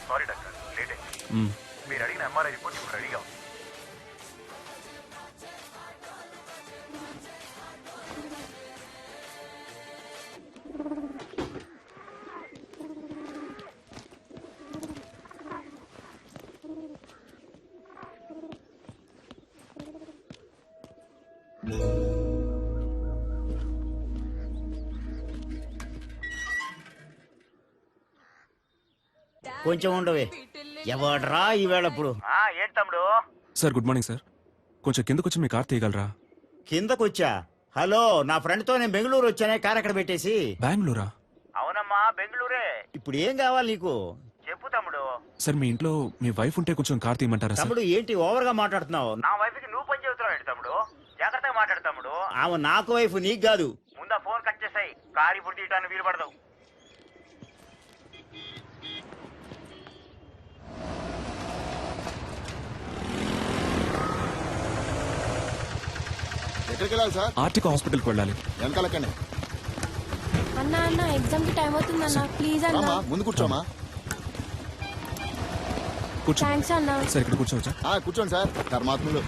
Sorry doctor, late అయింది. మీరు అడిగిన ఎంఆర్ఐ రిపోర్ట్ ఇప్పుడు రెడీగా ఉంది. కొంచెం ఉండవే. ఎవడ్రా ఈవేళప్పుడు? ఏంటి తమ్ముడు? Sir good morning sir. కొంచెం కిందకు వచ్చి మీ కార్ తీయగలరా? కిందకొచ్చా? హలో, నా ఫ్రెండ్ తో నేను బెంగళూరు వచ్చానే, కార్ అక్కడ పెట్టేసి. బెంగళూరా? అవునమ్మా, బెంగళూరే. ఇప్పుడు ఏం కావాలి నీకు? చెప్పు తమ్ముడు. సార్ మీ ఇంట్లో మీ వైఫ్ ఉంటే కొంచెం కార్ తీయమంటారా సార్? తమ్ముడు ఏంటి ఓవర్ గా మాట్లాడుతున్నావు? నా వైఫ్ కి నువ్వు పని చెబుతున్నావు ఏంటి తమ్ముడు? జాగ్రత్తగా మాట్లాడు తమ్ముడు. ఆమె నాకు వైఫ్, నీకు కాదు. ముందా ఫోన్ కట్ చేసాయి. కారు ఇప్పుడు తీయటానికి వీలు పడదు. ఎక్కడికి వెళ్ళాలి సార్? ఆర్టికా హాస్పిటల్కి వెళ్ళాలి. వెనకాలకండి. అన్నా అన్న ఎగ్జామ్ కి టైం అవుతుంది అన్న, ప్లీజ్ అన్న. ముందు కూర్చోమా. కూర్చో. థ్యాంక్స్ అన్న. సార్ ఇక్కడ కూర్చోవచ్చా? కూర్చోండి సార్. ధర్మాత్ములు.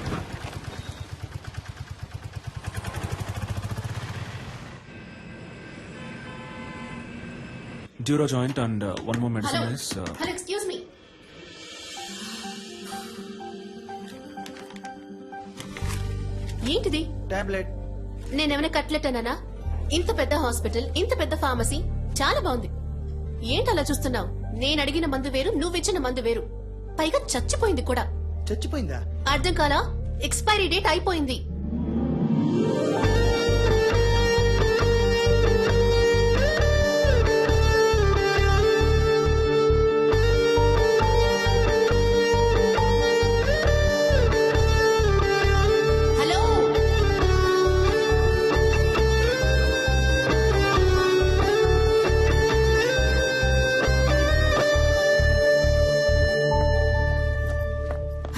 డ్యూరో joint and one more medicine is hello, excuse me. ఏంటిది? టాబ్లెట్. నేనేమైనా కట్లెట్ అన్నానా? ఇంత పెద్ద హాస్పిటల్, ఇంత పెద్ద ఫార్మసీ, చాలా బాగుంది. ఏంటి అలా చూస్తున్నావు? నేను అడిగిన మందు వేరు, నువ్విచ్చిన మందు వేరు. పైగా చచ్చిపోయింది కూడా. చచ్చిపోయిందా? అర్థం కాలా? ఎక్స్పైరీ డేట్ అయిపోయింది. హలో,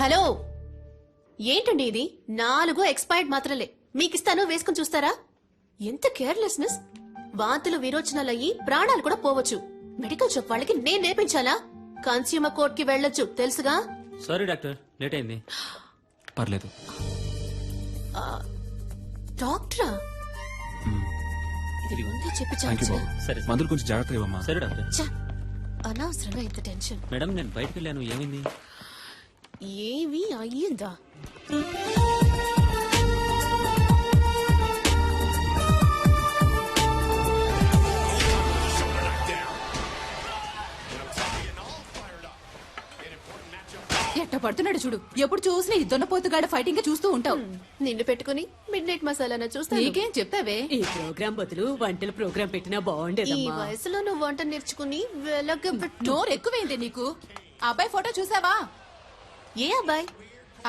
హలో, ఏంటండి ఇది? 4 ఎక్స్పైర్డ్ మాత్రలే మీకిస్తాను, వేసుకుని చూస్తారా? ఎంత కేర్లెస్నెస్! వాంతులు విరోచనాలయ్యి ప్రాణాలు కూడా పోవచ్చు. మెడికల్ షాప్ వాళ్ళకి నేను నేర్పించాలా? కన్స్యూమర్ కోర్ట్ కి వెళ్ళొచ్చు, తెలుసుగా? సారీ డాక్టర్, లేట్ అయింది. పర్లేదు. డాక్టరా? ఇది ముందే చెప్పి థ్యాంక్ యూ చాలు. బాబు. సరే మందులు కొంచెం జాగ్రత్తగా ఇవ్వమ్మా. సరే డాక్టర్. ఛ, అనవసరంగా ఇంత టెన్షన్. మేడం నేను బయటకు వెళ్ళాను, ఏమైంది? ఏవి అయ్యిందా? ఎట్ట పడుతున్నాడు చూడు. ఎప్పుడు చూసినా ఈ దొన్నపోతుగాడ ఫైటింగ్ చూస్తూ ఉంటావు. నిన్ను పెట్టుకుని మిడ్ నైట్ మసాలా చూస్తా. నీకేం చెప్తావే? ఈ ప్రోగ్రాం బదులు వంటల ప్రోగ్రాం పెట్టినా ఈ బాగుండేదమ్మా. వయసులో నువ్వు వంట నేర్చుకుని వెలగబెట్టు. నోరు ఎక్కువైంది నీకు. అబ్బాయి ఫోటో చూసావా? ఏ అబ్బాయి?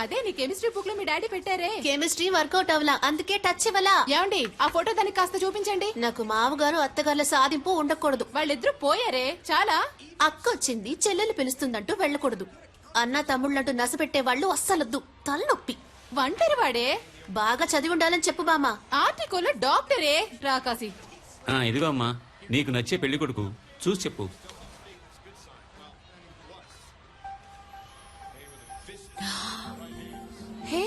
అదే నీ కెమిస్ట్రీ బుక్ లో మీ డాడీ పెట్టారే. కెమిస్ట్రీ వర్కౌట్ అవలా, అందుకే టచ్ ఇవ్వలా. ఏమండి ఆ ఫోటో దానికి కాస్త చూపించండి. నాకు మామగారు అత్తగారుల సాధింపు ఉండకూడదు. వాళ్ళిద్దరూ పోయారే చాలా. అక్క వచ్చింది, చెల్లెలు పిలుస్తుందంటూ వెళ్ళకూడదు. అన్న తమ్ముళ్ళంటూ నసపెట్టే వాళ్ళు అస్సలొద్దు, తలనొప్పి. వంటరి వాడే. బాగా చదివి ఉండాలని చెప్పు బామా. ఆర్టికల్ డాక్టరే రాకాసి. ఇదిగో అమ్మా, నీకు నచ్చే పెళ్లి కొడుకు చూసి చెప్పు. హే,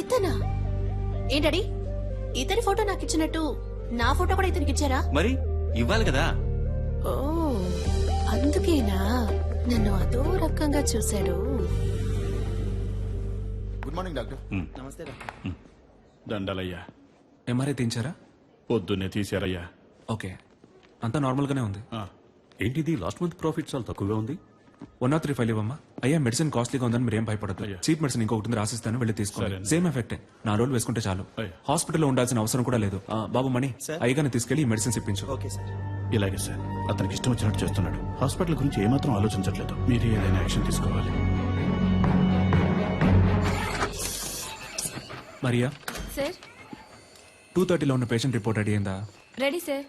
ఇతనా? ఏంటడి ఇతని ఫోటో నాకు ఇచ్చినట్టు నా ఫోటో కూడా ఇతనికి ఇచ్చారా? మరి ఇవ్వాలి కదా. ఓ, అందుకేనా నన్ను అదో రకంగా చూశాడు. Good morning doctor. నమస్తే డాక్టర్. దండలయ్యా. ఎంఆర్ఐ తీయించారా? పొద్దున్నే తీశారయ్యా. ఓకే, అంతా నార్మల్ గానే ఉంది. ఏంటిది లాస్ట్ మంత్ ప్రాఫిట్ చాలా తక్కువగా ఉంది. 103 ఫైల్ ఇవ్వమ్మా. అయ్యా మెడిసిన్ కాస్ట్లీగా ఉందని మీరు ఏం భయపడదు. అయ్యా. చీప్ మెడిసిన్ ఇంకొకటి రాసిస్తాను, వెళ్ళి తీసుకోండి. సరే. సేమ్ ఎఫెక్టే, 4 రోజులు వేసుకుంటే చాలు. అయ్యా. హాస్పిటల్లో ఉండాల్సిన అవసరం కూడా లేదు. బాబు మణి, అయ్యగానే తీసుకెళ్లి ఈ మెడిసిన్స్ ఇప్పించు. Okay sir. ఇలాగే సార్, అతనికి ఇష్టం వచ్చినట్టు చేస్తున్నాడు. హాస్పిటల్ గురించి ఏమాత్రం ఆలోచించట్లేదు. మీరు ఏదైనా యాక్షన్ తీసుకోవాలి. మరియా, సార్ 2:30లో ఉన్న పేషెంట్ రిపోర్ట్ రెడీ అయిందా? Ready sir.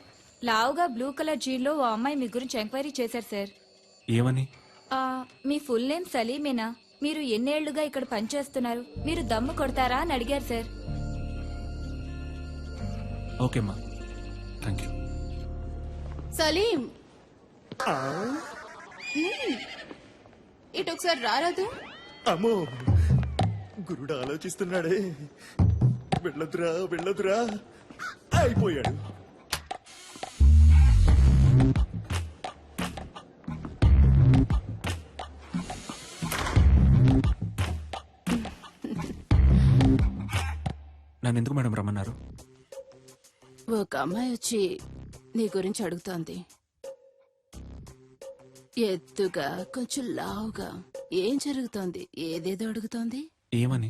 లావుగా బ్లూ కలర్ జీన్లో ఓ అమ్మాయి మీ గురించి ఎంక్వైరీ చేశారు సార్. ఏమని? మీ ఫుల్ నేమ్ సలీమేనా? మీరు ఎన్నేళ్లుగా ఇక్కడ పనిచేస్తున్నారు? మీరు దమ్ము కొడతారా అని అడిగారు సార్. ఓకేమ్మా, థ్యాంక్ యూ. సలీం, ఇటు ఒకసారి రారాదు. అమ్మో గురుడు ఆలోచిస్తున్నాడే. వెళ్ళదురా వెళ్ళదురా అయిపోయాడు. నన్ను ఎందుకు మేడం రమ్మన్నారు? ఒక అమ్మాయి వచ్చి నీ గురించి అడుగుతోంది. ఎత్తుగా కొంచెం లావుగా. ఏం జరుగుతోంది? ఏదేదో అడుగుతోంది. ఏమని?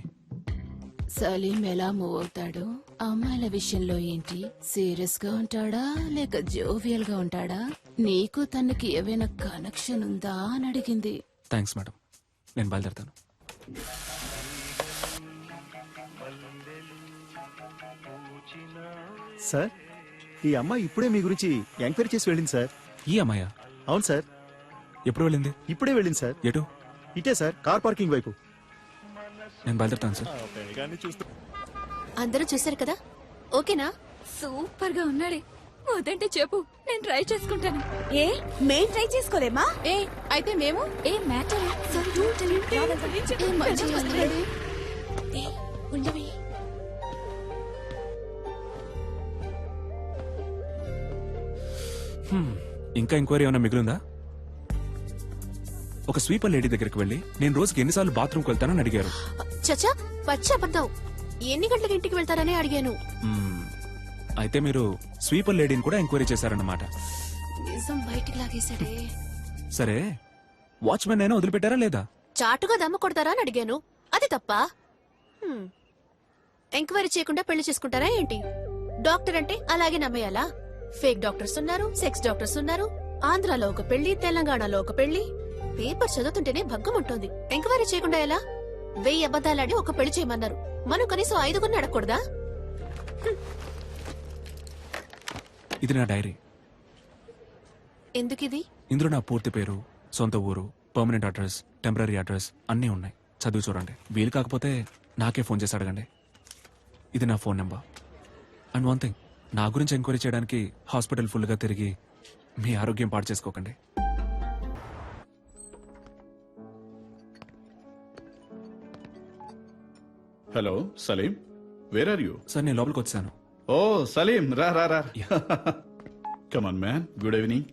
సలీం ఎలా మూవ్ అవుతాడు, అమ్మాయిల విషయంలో ఏంటి, సీరియస్ గా ఉంటాడా లేక జోవియల్ గా ఉంటాడా, నీకు తనకి ఏవైనా కనెక్షన్ ఉందా అని అడిగింది. థ్యాంక్స్ మేడం, నేను బయలుదేరుతాను. సార్, ఈ అమ్మాయి ఇప్పుడే మీ గురించి ఎంక్వైరీ చేసి వెళ్ళింది సార్. ఈ అమ్మాయా? అవును సార్, ఎప్పుడు వెళ్ళింది? ఇప్పుడే వెళ్ళింది సార్. ఎటు? ఇటే సార్, కార్ పార్కింగ్ వైపు. నేను బయలుదేరుతాను సార్. అందరూ చూశారు కదా, ఓకేనా? సూపర్ గా ఉన్నాడే. వద్దంటే చెప్పు, నేను ట్రై చేసుకుంటాను. ఏ మేం ట్రై చేసుకోలేమా? ఏ అయితే మేము ఏ మ్యాటర్? ఏ మంచి అల్లుడే. ఉండవి. ఇంకా ఎంక్వైరీ ఏమైనా మిగిలిందా? ఒక స్వీపర్ లేడీ దగ్గరికి వెళ్ళి నేను రోజుకి ఎన్నిసార్లు బాత్రూమ్కి వెళ్తానని అడిగారు. చచ్చా పచ్చి అబద్ధం. ఎన్ని గంటలకు ఇంటికి వెళ్తారని అడిగాను. అయితే మీరు స్వీపర్ లేడీని కూడా ఎంక్వైరీ చేశారన్నమాట. నిజం బయటికి లాగేశాడే. సరే, వాచ్మెన్ అయినా వదిలిపెట్టారా లేదా? చాటుగా దమ్ము కొడతారా అని అడిగాను. అది తప్ప? ఎంక్వైరీ చేయకుండా పెళ్లి చేసుకుంటారా ఏంటి? డాక్టర్ అంటే అలాగే నమ్మేయాలా? ఫేక్ డాక్టర్స్ ఉన్నారు, సెక్స్ డాక్టర్స్ ఉన్నారు. ఆంధ్రాలో ఒక పెళ్లి, తెలంగాణలో ఒక పెళ్లి. పేపర్ చదువుతుంటేనే భగ్గం ఉంటుంది. ఎంక్వైరీ చేయకుండా ఎలా? 1000 అబద్ధాలాడి ఒక పెళ్లి చేయమన్నారు. మనం కనీసం 5 అడగకూడదా? ఇది నా డైరీ. ఎందుకిది? ఇందులో నా పూర్తి పేరు, సొంత ఊరు, పర్మనెంట్ అడ్రస్, టెంపరీ అడ్రస్ అన్నీ ఉన్నాయి. చదివి చూడండి. వీలు కాకపోతే నాకే ఫోన్ చేసి అడగండి. ఇది నా phone number. And one thing, నా గురించి ఎంక్వైరీ చేయడానికి హాస్పిటల్ ఫుల్గా తిరిగి మీ ఆరోగ్యం పాడు చేసుకోకండి. Hello Salim, where are you? Sir, నేను లోపలికి వచ్చాను. ఓ సలీం, రా రా రా. Come on man, good evening.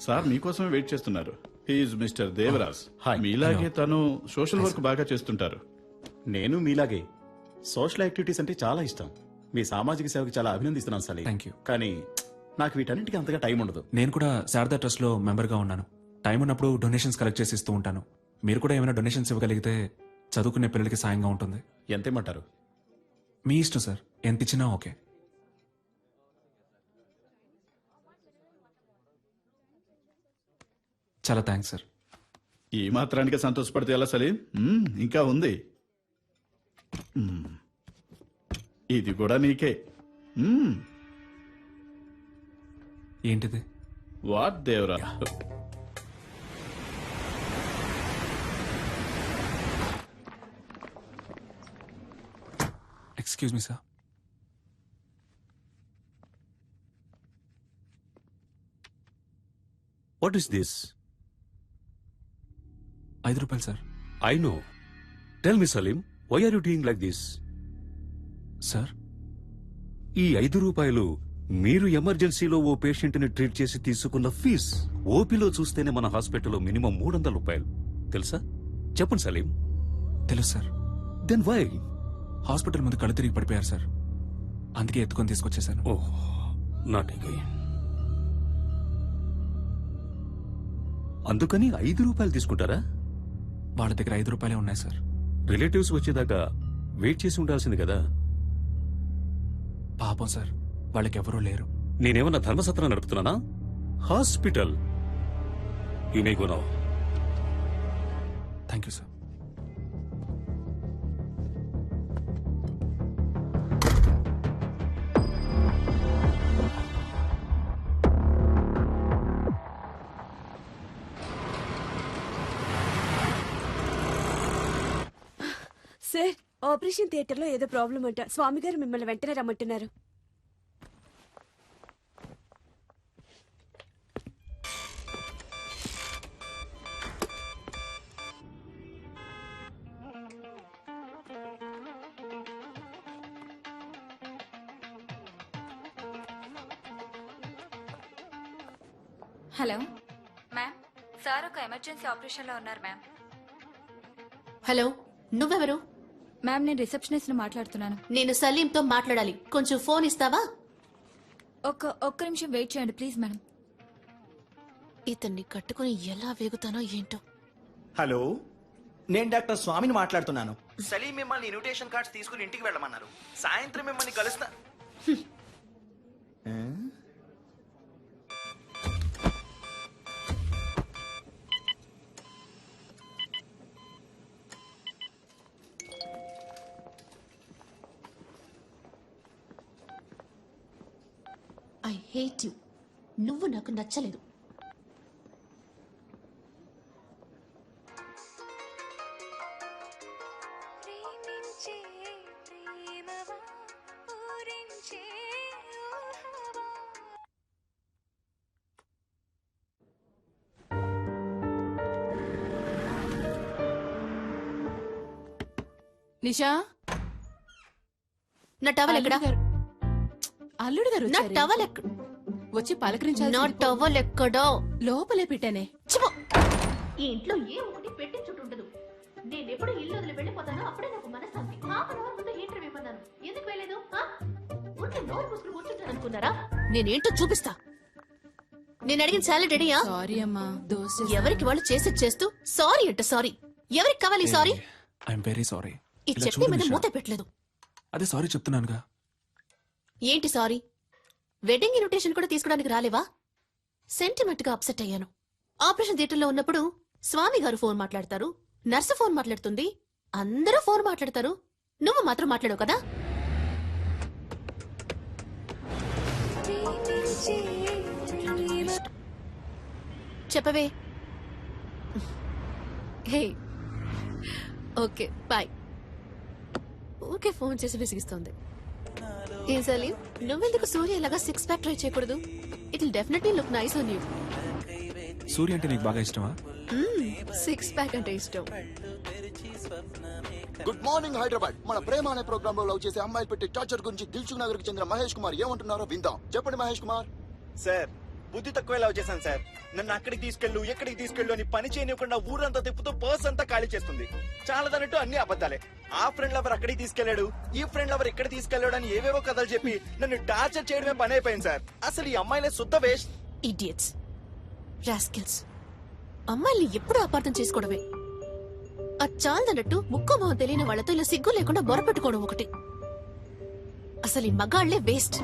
Sir మీకోసమే వెయిట్ చేస్తున్నారు. He's mister Devaraj. మీలాగే తను సోషల్ వర్క్ బాగా చేస్తుంటారు. నేను మీలాగే సోషల్ యాక్టివిటీస్ అంటే చాలా ఇష్టం. మీ సామాజిక సేవకి చాలా అభినందిస్తున్నాను సలీం. Thank you. కానీ నాకు వీటన్నిటికీ అంతగా టైం ఉండదు. నేను కూడా శారదా ట్రస్ట్ లో మెంబర్ గా ఉన్నాను. టైం ఉన్నప్పుడు డొనేషన్స్ కలెక్ట్ చేసి ఇస్తూ ఉంటాను. మీరు కూడా ఏమైనా డొనేషన్స్ ఇవ్వగలిగితే చదువుకునే పిల్లలకి సాయంగా ఉంటుంది. ఎంతేమంటారు? మీ ఇష్టం సార్, ఎంత ఇచ్చినా ఓకే. చాలా థ్యాంక్స్ సార్. ఈ మాత్రానికి సంతోషపడితే ఎలా సలీం? ఇంకా ఉంది. ఇది కూడా నీకే. ఏంటిది? What Devara? Excuse me sir. What is this? 5 రూపాయలు sir. I know. Tell me, Salim, why are you doing like this? Sir, ఈ 5 రూపాయలు మీరు ఎమర్జెన్సీలో ఓ పేషెంట్ని ట్రీట్ చేసి తీసుకున్న ఫీజ్. ఓపీలో చూస్తేనే మన హాస్పిటల్లో మినిమం 300 రూపాయలు. తెలుసా? చెప్పండి సలీం. తెలుసు సార్. Then why? హాస్పిటల్ ముందు కళ్ళు తిరిగి పడిపోయారు సార్. అందుకే ఎత్తుకొని తీసుకొచ్చేసాను. ఓహ్, నాట్ అగైన్. అందుకని 5 రూపాయలు తీసుకుంటారా? వాళ్ళ దగ్గర 5 రూపాయలే ఉన్నాయి సార్. రిలేటివ్స్ వచ్చేదాకా వెయిట్ చేసి ఉండాల్సింది కదా. పాపం సార్, వాళ్ళకెవరూ లేరు. నేనేమన్నా ధర్మసత్రం నడుపుతున్నానా? Hospital. You may go now. Thank you sir. Sir, operation theatre లో ఏదో ప్రాబ్లం అంట. స్వామి గారు మిమ్మల్ని వెంటనే రమ్మంటున్నారు. హలో మ్యామ్, సార్ ఒక ఎమర్జెన్సీ ఆపరేషన్లో ఉన్నారు మ్యామ్. హలో, నువ్వెవరు? మ్యామ్, నేను రిసెప్షనిస్ట్ మాట్లాడుతున్నాను. నేను సలీంతో మాట్లాడాలి. కొంచెం ఫోన్ ఇస్తావా? ఒక్క నిమిషం వెయిట్ చేయండి ప్లీజ్ మేడం. ఇతన్ని కట్టుకుని ఎలా వేగుతానో ఏంటో. హలో, నేను డాక్టర్ స్వామిని మాట్లాడుతున్నాను. సలీం మిమ్మల్ని ఇన్విటేషన్ కార్డ్స్ తీసుకుని ఇంటికి వెళ్ళమన్నారు. సాయంత్రం మిమ్మల్ని కలుస్తా. I hate you. నువ్వు నాకు నచ్చలేదు. నిషా, నా టవల్ ఎక్కడా? అల్లుడు గారు నా వచ్చారే. టవల్ ఎక్కడ? వచ్చి పలకరించాలి. నా టవల్ ఎక్కడా? లోపలే పెట్టానే. చిపో. ఈ ఇంట్లో ఏ ఒకటి పెట్టి చుట్టుండదు. నేను ఎప్పుడు ఇల్లు వదిలి వెళ్ళిపోతానో అప్పుడే నాకు మనశ్శాంతి. హాఫ్ అన్ అవర్ ముందు హీటర్ వేయమన్నాను. ఎందుకు వెళ్ళలేదు? ఉంటే నోరు మూసుకుని కూర్చుంటాను అనుకున్నారా? నేనేంటో చూపిస్తా. నేను అడిగిన సాలరీ రెడీయా? సారీ అమ్మా, దోశ. ఎవరికి వాళ్ళు చేసి చేస్తూ సారీ అంట సారీ. ఎవరికి కావాలి సారీ? I'm very sorry. ఈ చట్నీ మీద మూత పెట్టలేదు. అదే సారీ చెప్తున్నానుగా. ఏంటి సారీ? వెడ్డింగ్ ఇన్విటేషన్ కూడా తీసుకోవడానికి రాలేవా? సెంటిమెంట్ గా అప్సెట్ అయ్యాను. ఆపరేషన్ థియేటర్ లో ఉన్నప్పుడు స్వామి గారు ఫోన్ మాట్లాడతారు, నర్సు ఫోన్ మాట్లాడుతుంది, అందరూ ఫోన్ మాట్లాడతారు. నువ్వు మాత్రం మాట్లాడవు కదా? చెప్పవే. Hey, okay bye. Okay, phone చేసి విసిగిస్తోంది. ఏం సలీం, నువ్వెందుకు సూర్య ఇలాగా 6 ప్యాక్ ట్రై చేయకూడదు? It will definitely look nice on you. Surya అంటే నీకు బాగా ఇష్టమా? 6 ప్యాక్ అంటే ఇష్టం. Good morning Hyderabad. మన ప్రేమ అనే ప్రోగ్రామ్ లో లవ్ చేసే అమ్మాయిలు పెట్టి టార్చర్ గురించి దిల్సుఖ్ నగర్ కి చెందిన మహేష్ కుమార్ ఏమంటున్నారో విందాం. చెప్పండి మహేష్ కుమార్. సార్, బుద్ధి తక్కువ లవ్ చేశాను సార్. నన్ను అక్కడికి తీసుకెళ్ళు, ఎక్కడికి తీసుకెళ్ళు అని పని చేయనివ్వకుండా ఊరంతా తిప్పుతూ పర్స్ అంతా ఖాళీ చేస్తుంది. చాలదన్నట్టు అన్ని అబద్ధాలే. ఆ ఫ్రెండ్ లవర్ అక్కడికి తీసుకెళ్లాడు, ఈ ఫ్రెండ్ లవర్ ఇక్కడ తీసుకెళ్లాడు అని ఏవేవో కథలు చెప్పి నన్ను టార్చర్ చేయడమే పని అయిపోయింది సార్. అసలు ఈ అమ్మాయిలే శుద్ధ వేస్ట్. Idiots, rascals. అమ్మాయిల్ని ఎప్పుడు అపార్థం చేసుకోవడమే. అది చాలదన్నట్టు ముక్కో మొహం తెలియని వాళ్ళతో ఇలా సిగ్గు లేకుండా మొరపెట్టుకోవడం ఒకటి. అసలు ఈ మగాళ్లే waste.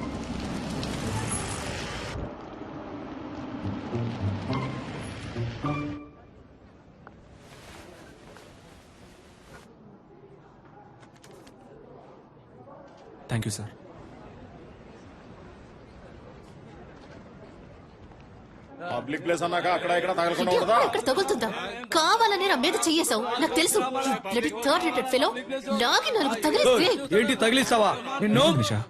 Thank you sir. Public place అన్నాక అక్కడ ఇక్కడ తగలకుండా ఇది ఉండదా? ఎప్పుడు ఇక్కడ తగులుతుందా? కావాలనే నా మీద చెయ్యేశావు. నాకు తెలుసు. థర్డ్ రేటెడ్ ఫెలో లాగి 4 తగిలిస్తే ఏంటి తగిలిస్తావా? నిషా,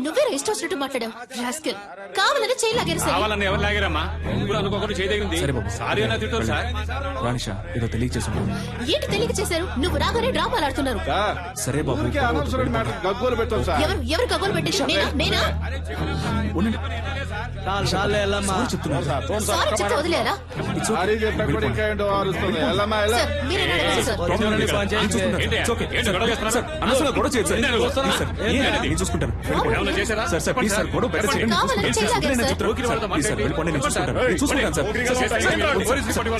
నువ్వే ఇష్టం వచ్చినట్టు మాట్లాడావు. రాస్కెల్, కావాలని చేయి లాగారు. కావాలని ఎవరు లాగారమ్మా? ముగ్గురు అనుకోకుండా చేయదగింది. సరే బాబు, సారీ అన్న తిట్టారు సార్. రానిషా, ఏదో తెలియచేసుకున్నాను. ఏంటి తెలియక చేశారు? నువ్వు రాగానే డ్రామాలు ఆడుతున్నారు. సరే బాబు, గగ్గోలు పెట్టాం సార్. ఎవరు కగోలు పెట్టేసి? నేనా? ఉండండి. సారీ చెప్తున్నాను. సారీ చెప్తే వదిలేరా? సారీ చెప్పా కూడా ఇంకా ఏంటో అరుస్తుంది. వెళ్ళమ్మా, వెళ్ళు. సార్, మీరేనా అడగాలి సార్? నేను చూసుకుంటాను. ఏంటి? It's okay. ఏంటి గొడవ చేస్తున్నారు? సార్, అనవసరంగా గొడవ చేయొద్దు సార్. నేను వస్తానా? Please, sir. నేను చూసుకుంటాను. ఏమన్నా చేశారా? సార్ సార్ ప్లీజ్ సార్, గొడవ పెద్ద చేయండి. కావాలని నేను చేయాలి చూసుకుంటాను. సార్. చెప్తాను. సార్, ప్లీజ్ సార్, వెళ్ళిపోండి. నేను చూసుకుంటాను. నేను చూసుకుంటాను సార్.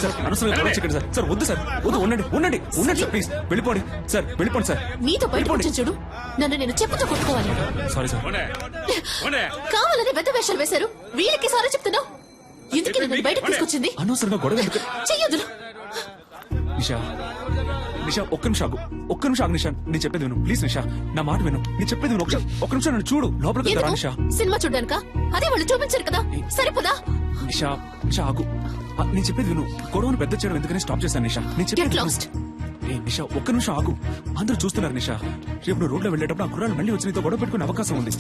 సార్, అనవసరంగా గొడవ చేయకండి సార్. సార్, వద్దు సార్, వద్దు. ఉండండి సార్, ప్లీజ్ వెళ్ళిపోండి సార్. వెళ్ళిపోండి సార్. నీతో బయట కూర్చొని చూడు. నన్ను నేను చెప్పుతో కొట్టుకోవాలి. Sorry sir. కావాలని పెద్ద వేషాలు వేశారు. వీళ్ళకి సారీ చెప్తున్నావు. ఎందుకు నన్ను బయటకు తీసుకొచ్చింది? అనవసరంగా గొడవ ఎందుకు? చెయ్యొద్దు. నిషా, ఒక్క నిమిషం ఆగు నిషా. నేను చెప్పేది విను ప్లీజ్. నిషా, నా మాట విను. నేను చెప్పేది విను. ఒక్క నిమిషం నన్ను చూడు. లోపలికి వెళ్తారా నిషా? సినిమా చూడ్డానికా? అదే వాళ్ళు చూపించారు కదా, సరిపోదా? నిషా ఆగు. నేను చెప్పేది విను. గొడవను పెద్ద చేయడం ఎందుకని స్టాప్ చేశాను నిషా. నేను Get చెప్పేది lost. ఏ నిషా, ఒక్క నిమిషం ఆగు. అందరూ చూస్తున్నారు నిషా. రేపు నువ్వు రోడ్లో వెళ్ళేటప్పుడు ఆ కుర్రాలు మళ్ళీ వచ్చి నీతో గొడవ పెట్టుకునే అవకాశం ఉంది.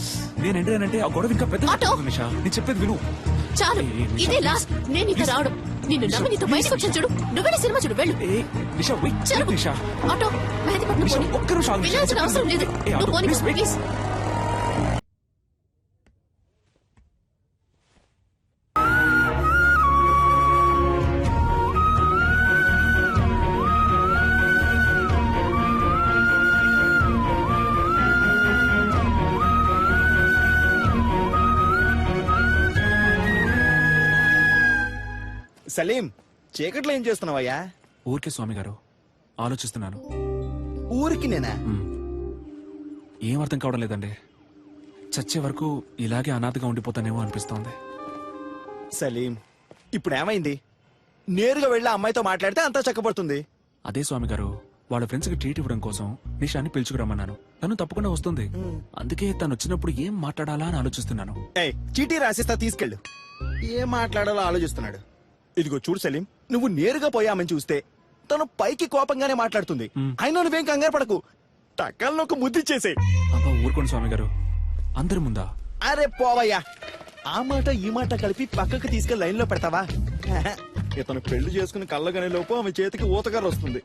నేను ఏంటంటే ఆ గొడవ ఇంకా పెద్ద ఆటో. నిషా. నేను చెప్పేది విను. చాలు, ఇదే లాస్ట్. నేను నీతో రావడం. నిన్ను నమ్మి నీతో బయటకు వచ్చాను చూడు. నువ్వే సినిమా చూడు, వెళ్ళు. నిషా వెయిట్. జరుగు. నిషా, ఆటో, మెహదీపట్నం నిషా, పోనీ. ఒక్క నిమిషం ఆగు నిషా. వెళ్ళాల్సిన అవసరం లేదు. ఏ, ఆటో, నువ్వు పోనీ, please, wait. ప్లీజ్. సలీం చీకట్లో ఏం చేస్తున్నావయ్యా? ఊరికే స్వామి గారు ఆలోచిస్తున్నాను. ఊరికి నేనా? ఏం అర్థం కావడం లేదండి. చచ్చే వరకు ఇలాగే అనాథగా ఉండిపోతానేమో అనిపిస్తోంది. సలీం ఇప్పుడు ఏమైంది? నేరుగా వెళ్ళి ఆ అమ్మాయితో మాట్లాడితే అంతా చక్కబడుతుంది. అదే స్వామి గారు, వాళ్ళ ఫ్రెండ్స్ కి ట్రీట్ ఇవ్వడం కోసం నిషాన్ని పిలుచుకురమ్మన్నాను. తను తప్పకుండా వస్తుంది. అందుకే తను వచ్చినప్పుడు ఏం మాట్లాడాలా అని ఆలోచిస్తున్నాను. ఏయ్ చీటీ రాసిస్తా, తీసుకెళ్ళు. ఏం మాట్లాడాలో ఆలోచిస్తున్నాడు. ఇదిగో చూడు సలీం, నువ్వు నేరుగా పోయామని చూస్తే తను పైకి కోపంగానే మాట్లాడుతుంది. అయినా నువ్వేం కంగారు పడకు, టక్కల్లో ఒక ముద్దిచ్చేసే. అబ్బా ఊరుకోండి స్వామి గారు, అందరి ముందా? అరే పోవయ్యా, ఆ మాట ఈ మాట కలిపి పక్కకు తీసుకెళ్లి లైన్ లో పెడతావా? ఇతను పెళ్లి చేసుకుని కళ్ళగనే లోపు ఆమె చేతికి ఊతగారు వస్తుంది.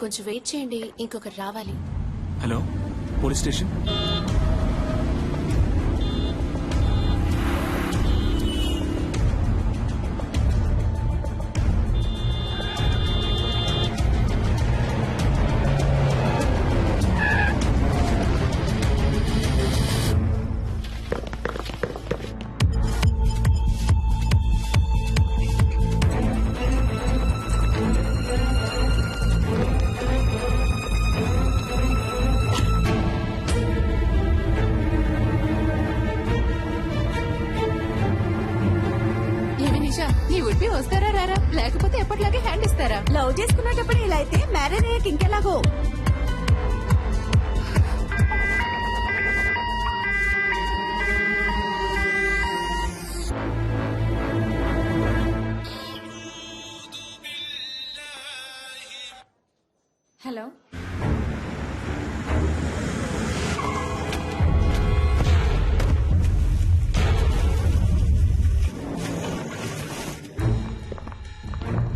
కొంచెం వెయిట్ చేయండి, ఇంకొకరు రావాలి. Hello, police station. నీ ఉడిపి వస్తారా రారా, లేకపోతే ఎప్పటిలాగే హ్యాండ్ ఇస్తారా? లవ్ చేసుకునేటప్పుడు ఇలా అయితే మ్యారేజ్ అయ్యాక ఇంకెలాగో. Hello,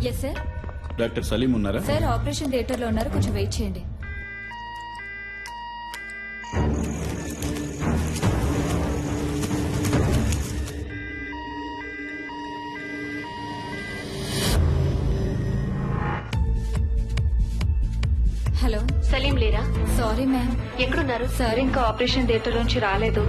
yes sir. Doctor Salim ఉన్నారా? సార్ ఆపరేషన్ థియేటర్ లో ఉన్నారు, కొంచెం వెయిట్ చేయండి. హలో, సలీం లేరా? Sorry ma'am. ఎక్కడున్నారు? సార్ ఇంకా ఆపరేషన్ థియేటర్ నుంచి రాలేదు.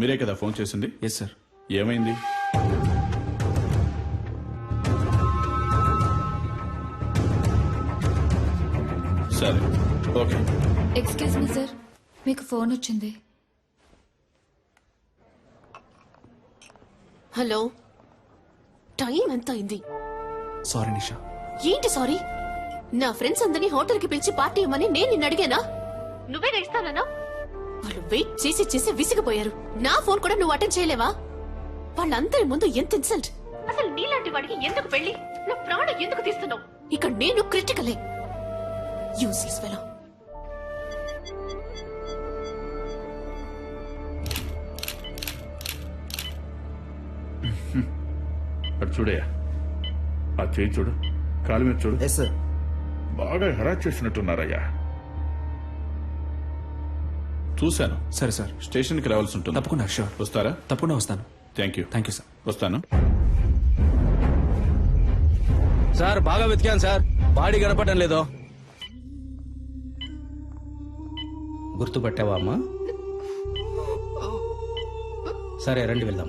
మీరే కదా ఫోన్ చేసింది? Yes sir. ఏమైంది? సరే, ఓకే. ఎక్స్క్యూజ్ మీ సార్, మీకు ఫోన్ వచ్చింది. హలో, టైం ఎంత అయింది? సారీ నిషా. ఏంటి సారీ? నా ఫ్రెండ్స్ అందరినీ హోటల్ కి పిలిచి పార్టీ ఇవ్వమని నేను నిన్ను అడిగానా? నువ్వే ఇస్తానన్నా? వాళ్ళు వెయిట్ చేసి చేసి విసిగిపోయారు. నా ఫోన్ కూడా నువ్వు అటెండ్ చేయలేవా? వాళ్ళందరి ముందు ఎంత ఇన్సల్ట్! అసలు నీలాంటి వాడికి ఎందుకు పెళ్లి? నా ప్రాణం ఎందుకు తీస్తున్నావు? ఇక్కడ నేను క్రిటికలే. Useless fellow. అటు చూడయ్యా, ఆ చేయి చూడు, కాలు మీద చూడు. Yes sir. బాగా హెరాస్ చేసినట్టున్నారయ్యా. చూశాను. సరే సార్, స్టేషన్కి రావాల్సి ఉంటుంది. తప్పకుండా షూర్, వస్తారా? తప్పకుండా వస్తాను. Thank you. Thank you sir. వస్తాను. సార్ బాగా వెతికాను సార్, బాడీ కనపడడం లేదో. గుర్తుపట్టావా అమ్మా? సరే రండి వెళ్దాం.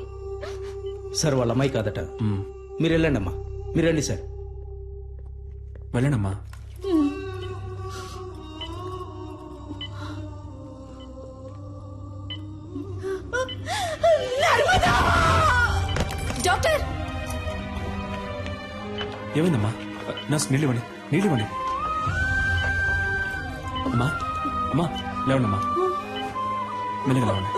సార్ వాళ్ళ అమ్మాయి కాదట. మీరు వెళ్ళండి అమ్మా, మీరు రండి సార్. వెళ్ళండమ్మా. డాక్టర్, ఏమైందమ్మా? నర్స్ నీళ్ళు ఇవ్వండి, నీళ్ళు ఇవ్వండి. అమ్మా అమ్మా లేవండమ్మా, మెల్లగా లేవండి.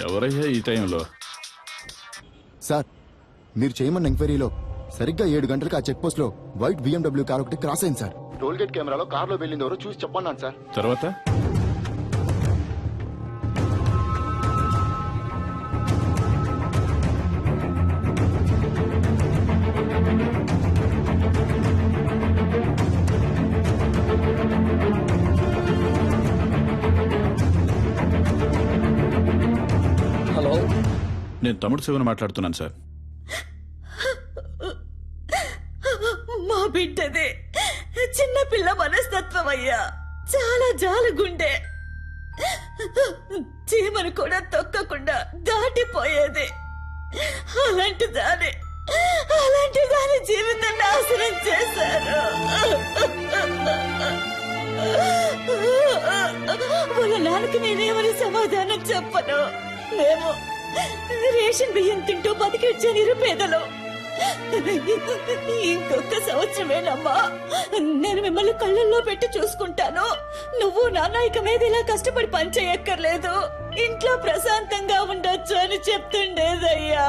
ఎవరయ్యా ఈ టైంలో? సార్ మీరు చేయమన్న ఎంక్వైరీలో సరిగ్గా 7 గంటలకు ఆ చెక్ పోస్ట్ లో వైట్ BMW కార్ ఒకటి క్రాస్ అయింది సార్. టోల్ గేట్ కెమెరాలో కార్ లో వెళ్ళింది ఎవరో చూసి చెప్పన్నాను సార్. తర్వాత హలో, నేను తమ్ముడు శివన్ మాట్లాడుతున్నాను సార్. మా బిడ్డదే చిన్న పిల్ల మనస్తత్వం అయ్యా, చాలా జాలగుండే. చీమను కూడా తొక్కకుండా దాటిపోయేది. అలాంటి దాని జీవితం నాశనం చేశారు. వాళ్ళ నాన్నకి నేనేమని సమాధానం చెప్పను. మేము రేషన్ బియ్యం తింటూ బతికిచ్చే నిరుపేదలు. ఇంకొక సంవత్సరమేనమ్మా, నేను మిమ్మల్ని కళ్ళల్లో పెట్టి చూసుకుంటాను. నువ్వు నాన్న ఇక మీద ఇలా కష్టపడి పని చేయక్కర్లేదు, ఇంట్లో ప్రశాంతంగా ఉండొచ్చు అని చెప్తుండేదయ్యా.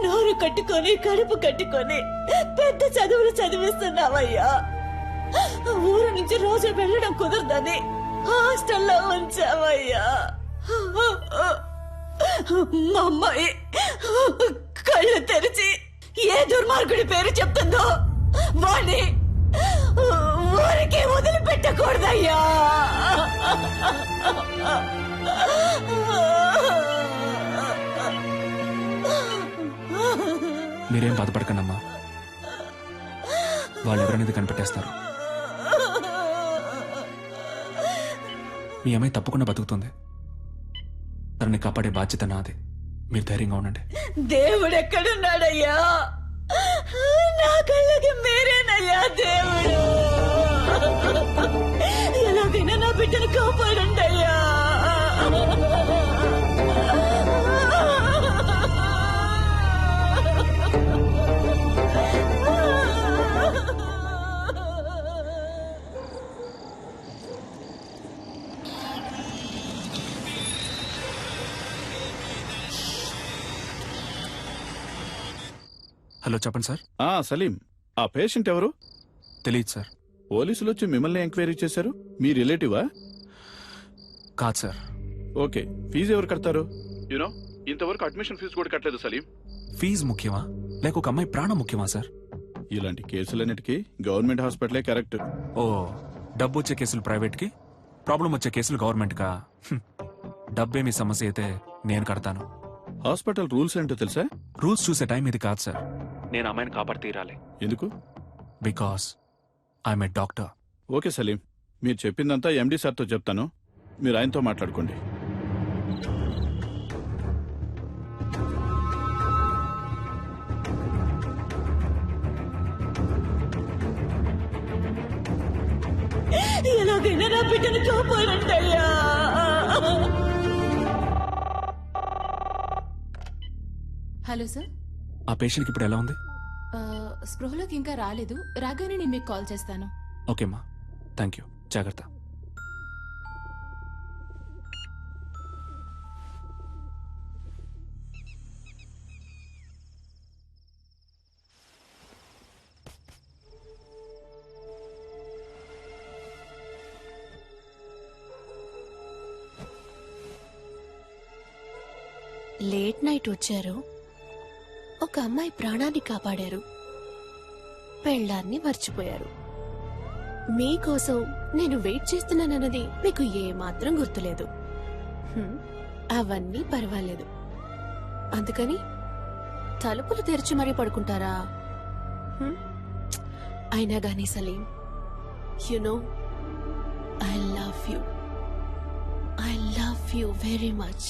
నోరు కట్టుకొని కడుపు కట్టుకొని పెద్ద చదువులు చదివిస్తున్నావయ్యా. ఊరు నుంచి రోజు వెళ్ళడం కుదరదని హాస్టల్లో ఉంచావయ్యా. మా అమ్మాయి కళ్ళు తెరిచి ఏ దుర్మార్గుడి పేరు చెప్తుందో వాణ్ణి ఊరికి వదిలిపెట్టకూడదయ్యా. మీరేం బాధపడకండమ్మా, వాళ్ళు ఎవరనేది కనిపెట్టేస్తారు. మీ అమ్మాయి తప్పకుండా బతుకుతుంది. తనని కాపాడే బాధ్యత నాది. మీరు ధైర్యంగా ఉండండి. దేవుడెక్కడున్నాడయ్యా? నా కళ్ళకి మీరేనయ్యా దేవుడు. ఎలాగైనా నా బిడ్డను కాపాడండి అయ్యా. హలో, చెప్పండి సార్. సలీం, ఆ పేషెంట్ ఎవరు? తెలియదు సార్. పోలీసులు వచ్చి మిమ్మల్ని ఎంక్వైరీ చేశారు. మీ రిలేటివా? కాదు సార్. ఓకే, ఫీజు ఎవరు కడతారు? యూనో ఇంతవరకు అడ్మిషన్ ఫీజు కూడా కట్టలేదు సలీం. ఫీజు ముఖ్యమా లేక ఒక అమ్మాయి ప్రాణం ముఖ్యమా సార్? ఇలాంటి కేసులన్నిటికీ గవర్నమెంట్ హాస్పిటలే కరెక్ట్. ఓ, డబ్బు వచ్చే కేసులు ప్రైవేట్కి, ప్రాబ్లం వచ్చే కేసులు గవర్నమెంట్కా? డబ్బే మీ సమస్య అయితే నేను కడతాను. హాస్పిటల్ రూల్స్ ఏంటో తెలుసా? రూల్స్ చూసే టైం ఇది కాదు సార్. నేను అమ్మాయిని కాపాడి తీరాలి. ఎందుకు? Because I'm a doctor. Okay Salim, మీరు చెప్పిందంతా ఎండి సార్తో చెప్తాను. మీరు ఆయనతో మాట్లాడుకోండి. ఎలాగైనా నా బిడ్డను కాపాడండి అయ్యా. Hello sir. ఆ పేషెంట్కి ఇప్పుడు ఎలా ఉంది? స్పృహలోకి ఇంకా రాలేదు, రాగానే నేను మీకు కాల్ చేస్తాను. ఓకేమ్మా, థ్యాంక్ యూ. జాగ్రత్త. లేట్ నైట్ వచ్చారు, ఒక అమ్మాయి ప్రాణాన్ని కాపాడారు. పెళ్ళాన్ని మర్చిపోయారు. మీకోసం నేను వెయిట్ చేస్తున్నానన్నది మీకు ఏమాత్రం గుర్తులేదు. అవన్నీ పర్వాలేదు. అందుకని తలుపులు తెరిచి మరీ పడుకుంటారా? అయినా గానీ Salim, you know I love you. I love you very much.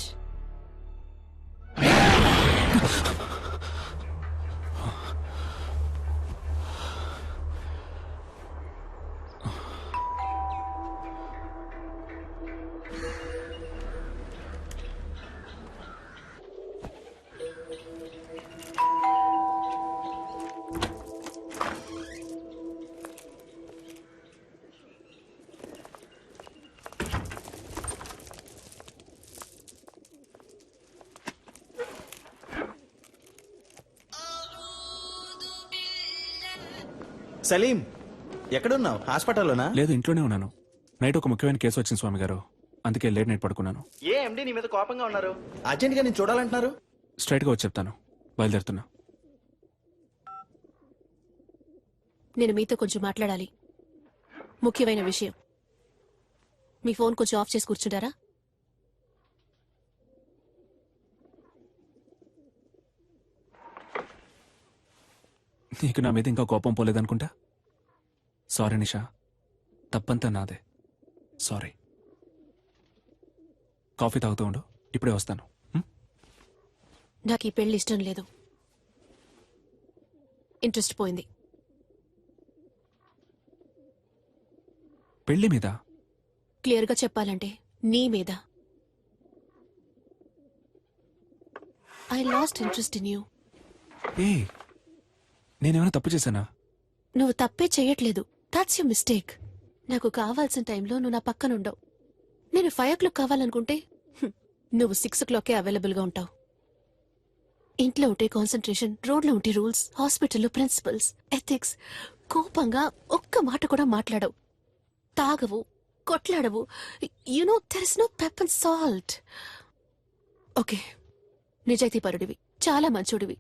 Salim, ఎక్కడున్నావు? హాస్పిటల్లోనా? లేదు, ఇంట్లోనే ఉన్నాను. నైట్ ఒక ముఖ్యమైన కేసు వచ్చింది స్వామి గారు, అందుకే లేట్ నైట్ పడుకున్నాను. ఏ ఎండి నీ మీద కోపంగా ఉన్నారు? అర్జెంట్ గా నేను చూడాలంటున్నారు. స్ట్రైట్ గా వచ్చి చెప్తాను, బయలుదేరుతున్నా. నేను మీతో కొంచెం మాట్లాడాలి. ముఖ్యమైన విషయం. మీ ఫోన్ కొంచెం ఆఫ్ చేసి కూర్చుంటారా? నీకు నా మీద ఇంకా కోపం పోలేదనుకుంటా. సారీ నిషా, తప్పంతా నాదే. సారీ. కాఫీ తాగుతూ ఉండు, ఇప్పుడే వస్తాను. నాకు ఈ పెళ్లి ఇష్టం లేదు. ఇంట్రెస్ట్ పోయింది. పెళ్లి మీద? క్లియర్గా చెప్పాలంటే నీ మీద. I lost interest in you. ఏ, నేనేమైనా తప్పు చేశానా? నువ్వు తప్పే చెయ్యట్లేదు. That's you mistake. నాకు కావాల్సిన టైంలో నువ్వు నా పక్కన ఉండవు. నేను 5 o'clock కావాలనుకుంటే నువ్వు 6 o'clock అవైలబుల్ గా ఉంటావు. ఇంట్లో ఉంటే కాన్సన్ట్రేషన్, రోడ్లో ఉంటే రూల్స్, హాస్పిటల్లో ప్రిన్సిపల్స్, ఎథిక్స్. కోపంగా ఒక్క మాట కూడా మాట్లాడవు. తాగవు, కొట్లాడవు. You know there is no pep and salt. Okay, నిజాయితీ పరుడివి, చాలా మంచోడివి.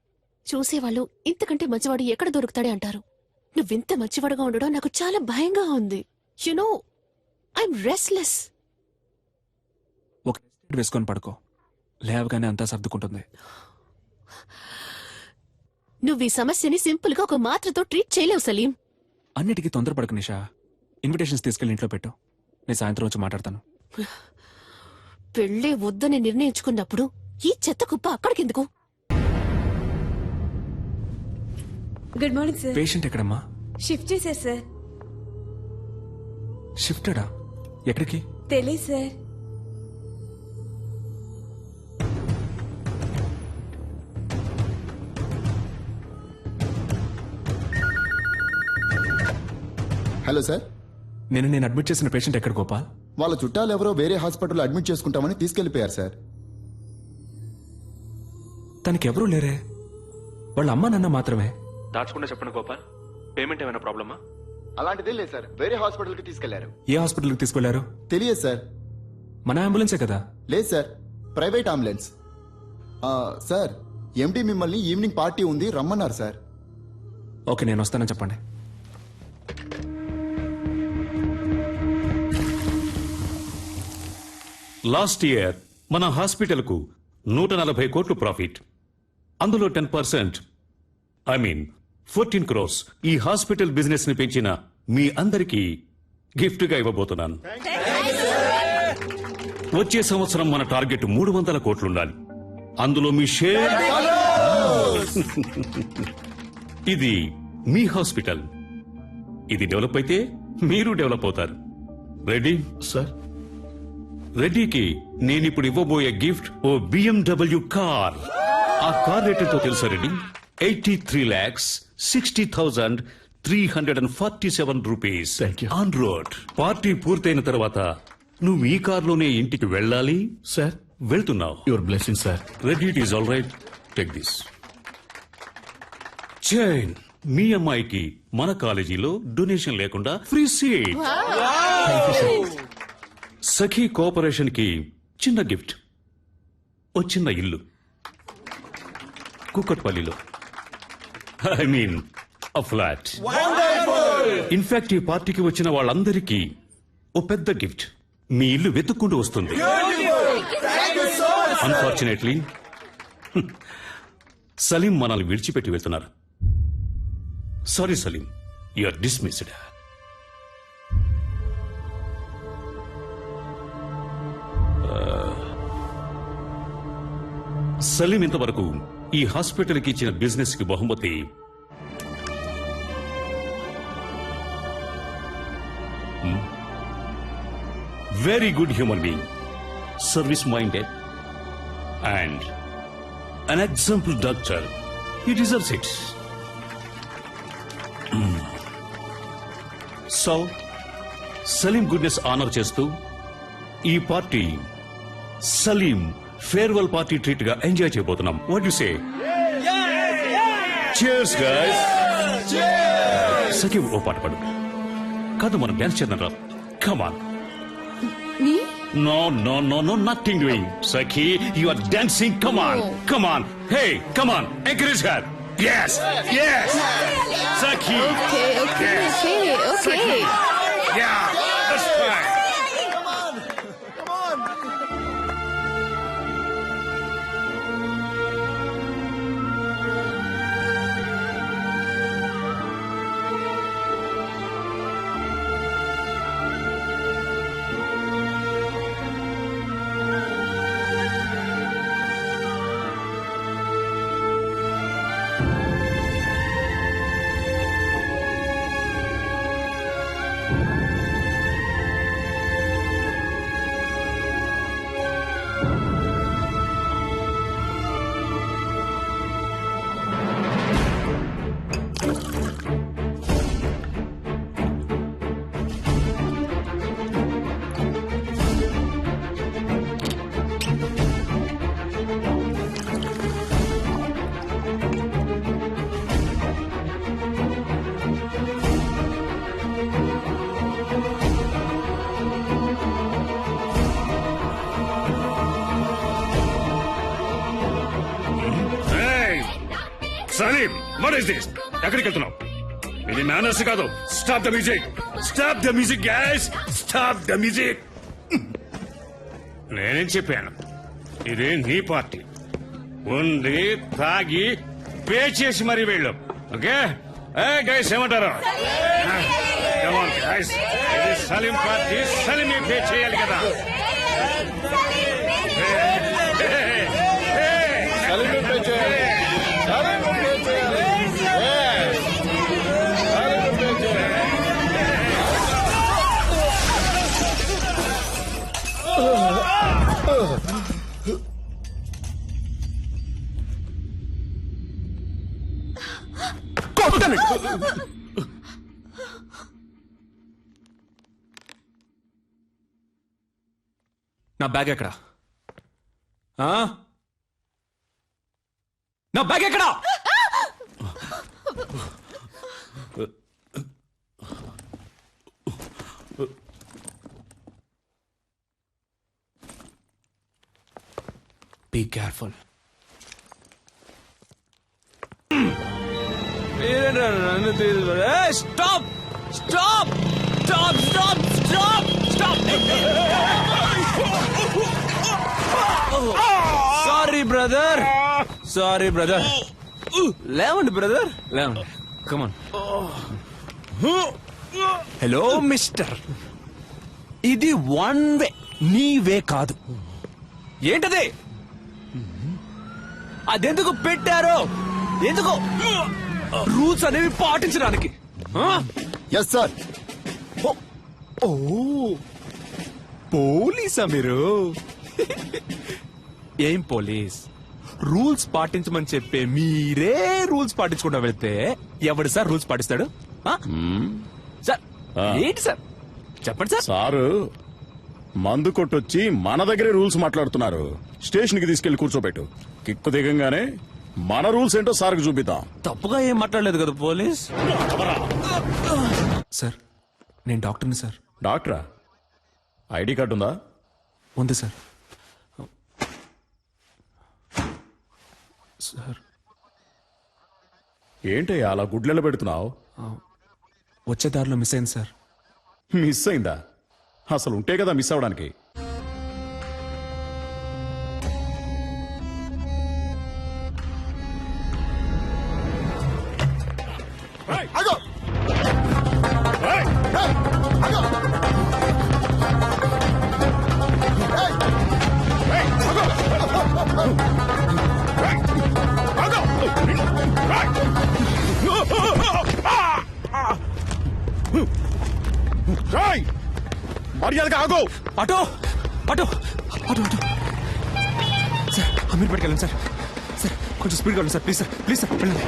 చూసేవాళ్ళు ఇంతకంటే మంచివాడు ఎక్కడ దొరుకుతాడే అంటారు. నువ్వింత మంచివాడుగా ఉండడం నాకు చాలా భయంగా ఉంది. You know I'm restless. ఒక వేసుకొని పడుకో, లేవగానే అంతా సర్దుకుంటుంది. నువ్వు ఈ సమస్యని సింపుల్ గా ఒక మాత్రతో ట్రీట్ చేయలేవు సలీం. అన్నిటికీ తొందరపడకు నిషా. ఇన్విటేషన్స్ తీసుకెళ్ళి ఇంట్లో పెట్టు, నేను సాయంత్రం వచ్చి మాట్లాడతాను. పెళ్ళే వద్దని నిర్ణయించుకున్నప్పుడు ఈ చెత్త కుప్ప అక్కడికెందుకు? Good morning sir. పేషెంట్ ఎక్కడమ్మా? షిఫ్ట్ చేశారు సార్. షిఫ్టెడా? ఎక్కడికి? తెలీదు సార్. Hello sir. నేను అడ్మిట్ చేసిన పేషెంట్ ఎక్కడ గోపాల్? వాళ్ళ చుట్టాలు ఎవరో వేరే హాస్పిటల్లో అడ్మిట్ చేసుకుంటామని తీసుకెళ్లిపోయారు సార్. తనకి ఎవరూ లేరే, వాళ్ళ అమ్మ నాన్న మాత్రమే. దాచకుండా చెప్పండి గోపాల్, పేమెంట్ ఏమైనా ప్రాబ్లమా? అలాంటిదే లేదు సార్, వేరే హాస్పిటల్కి తీసుకెళ్లారు. ఏ హాస్పిటల్కి తీసుకెళ్లారు? తెలియదు సార్. మన అంబులెన్సే కదా? లేదు సార్, ప్రైవేట్ అంబులెన్స్. సార్, ఎండి మిమ్మల్ని ఈవినింగ్ పార్టీ ఉంది రమ్మన్నారు సార్. ఓకే, నేను వస్తానని చెప్పండి. లాస్ట్ ఇయర్ మన హాస్పిటల్కు 140 కోట్లు ప్రాఫిట్. అందులో 10%, ఐ మీన్ 14 crores ఈ హాస్పిటల్ బిజినెస్ ని పెంచిన మీ అందరికీ గిఫ్ట్ గా ఇవ్వబోతున్నాను. వచ్చే సంవత్సరం మన టార్గెట్ 300 కోట్లుండాలి. అందులో మీ షేర్. ఇది మీ హాస్పిటల్. ఇది డెవలప్ అయితే మీరు డెవలప్ అవుతారు. Ready sir? రెడ్డికి నేనిప్పుడు ఇవ్వబోయే గిఫ్ట్ ఓ BMW కార్. ఆ కార్ రేట్ ఎంతో తెలుసా Reddy? 83,60,347 rupees on road. Party పూర్తయిన తర్వాత నువ్వు ఈ కార్లోనే ఇంటికి వెళ్ళాలి. సార్, వెళ్తున్నావు. Your blessing sir. Reddy, it is all right, take this chain. మీ అమ్మాయికి మన కాలేజీలో డొనేషన్ లేకుండా ఫ్రీ సీట్. సఖీ కోఆపరేషన్ కి చిన్న గిఫ్ట్, ఓ చిన్న ఇల్లు కుక్కట్పల్లిలో. I mean a flat. In fact ఈ పార్టీకి వచ్చిన వాళ్ళందరికీ ఓ పెద్ద గిఫ్ట్ మీ ఇల్లు వెతుక్కుంటూ వస్తుంది. అన్ఫార్చునేట్లీ సలీం మనల్ని విడిచిపెట్టి వెళ్తున్నారు. Sorry Salim, you are dismissed. Salim ఇంతవరకు ఈ హాస్పిటల్కి ఇచ్చిన బిజినెస్ కి బహుమతి very good human being, service minded and an example doctor. He deserves it. So, Salim goodness honour చేస్తూ ఈ party Salim farewell party treat గా ఎంజాయ్ చేయబోతున్నాం. What you say? Cheers guys. Sakhi ఓ పాట పాడు. కాదు మనం డాన్స్ చేద్దాం రా. Come on. No, nothing doing. Sakhi, you are dancing. Come on, come on. Hey, come on. Encourage her. Yes. Sakhi. Okay. Sakhi. Yeah, that's fine. Salim, what is this? ఎక్కడికి వెళ్తున్నావు? ఇది మేనర్స్ కాదు. Stop the music, stop the music guys, stop the music. నేనేం చెప్పాను? ఇది నీ party. ఉంది, తాగి పే చేసి మరీ వెళ్ళు. ఓకే గైస్, ఏమంటారు? గైస్, ఇది సలీం పార్టీ, సలీం పే చేయాలి కదా. నా బ్యాగ్ ఎక్కడా? నా బ్యాగ్ ఎక్కడా? Be careful. Stop! Stop! Stop! Stop! Stop! Stop! Sorry, brother. Sorry, brother. లేవండి బ్రదర్, లేవండి. Come on. హలో మిస్టర్, ఇది వన్ వే, నీ వే కాదు. ఏంటది? అదెందుకు పెట్టారో? ఎందుకు? రూల్స్ అనేవి పాటించడానికి. Yes sir. ఓ పోలీసా మీరు? ఏం పోలీస్? రూల్స్ పాటించమని చెప్పే మీరే రూల్స్ పాటించకుండా వెళ్తే ఎవడు సార్ రూల్స్ పాటిస్తాడు? సార్ ఏంటి సార్, చెప్పండి సార్. సారు మందు కొట్టొచ్చి మన దగ్గరే రూల్స్ మాట్లాడుతున్నారు. స్టేషన్ కి తీసుకెళ్లి కూర్చోబెట్టు. కిక్కు దిగంగానే మన రూల్స్ ఏంటో సార్కి చూపిద్దాం. తప్పుగా ఏం మాట్లాడలేదు కదా పోలీస్. సార్ నేను డాక్టర్ని సార్. డాక్టరా? ఐడి కార్డు ఉందా? ఉంది సార్. సార్ ఏంటయ్యా అలా గుడ్లెల పెడుతున్నావు? వచ్చే దారిలో మిస్ అయింది సార్. మిస్ అయిందా? అసలు ఉంటే కదా మిస్ అవడానికి. మర్యాదగా ఆగో. Auto auto auto auto sir, Amir పట్టుకెళ్ళండి సార్. సార్ కొంచెం స్పీడ్గా వెళ్ళండి sir, please sir, please sir వెళ్ళండి.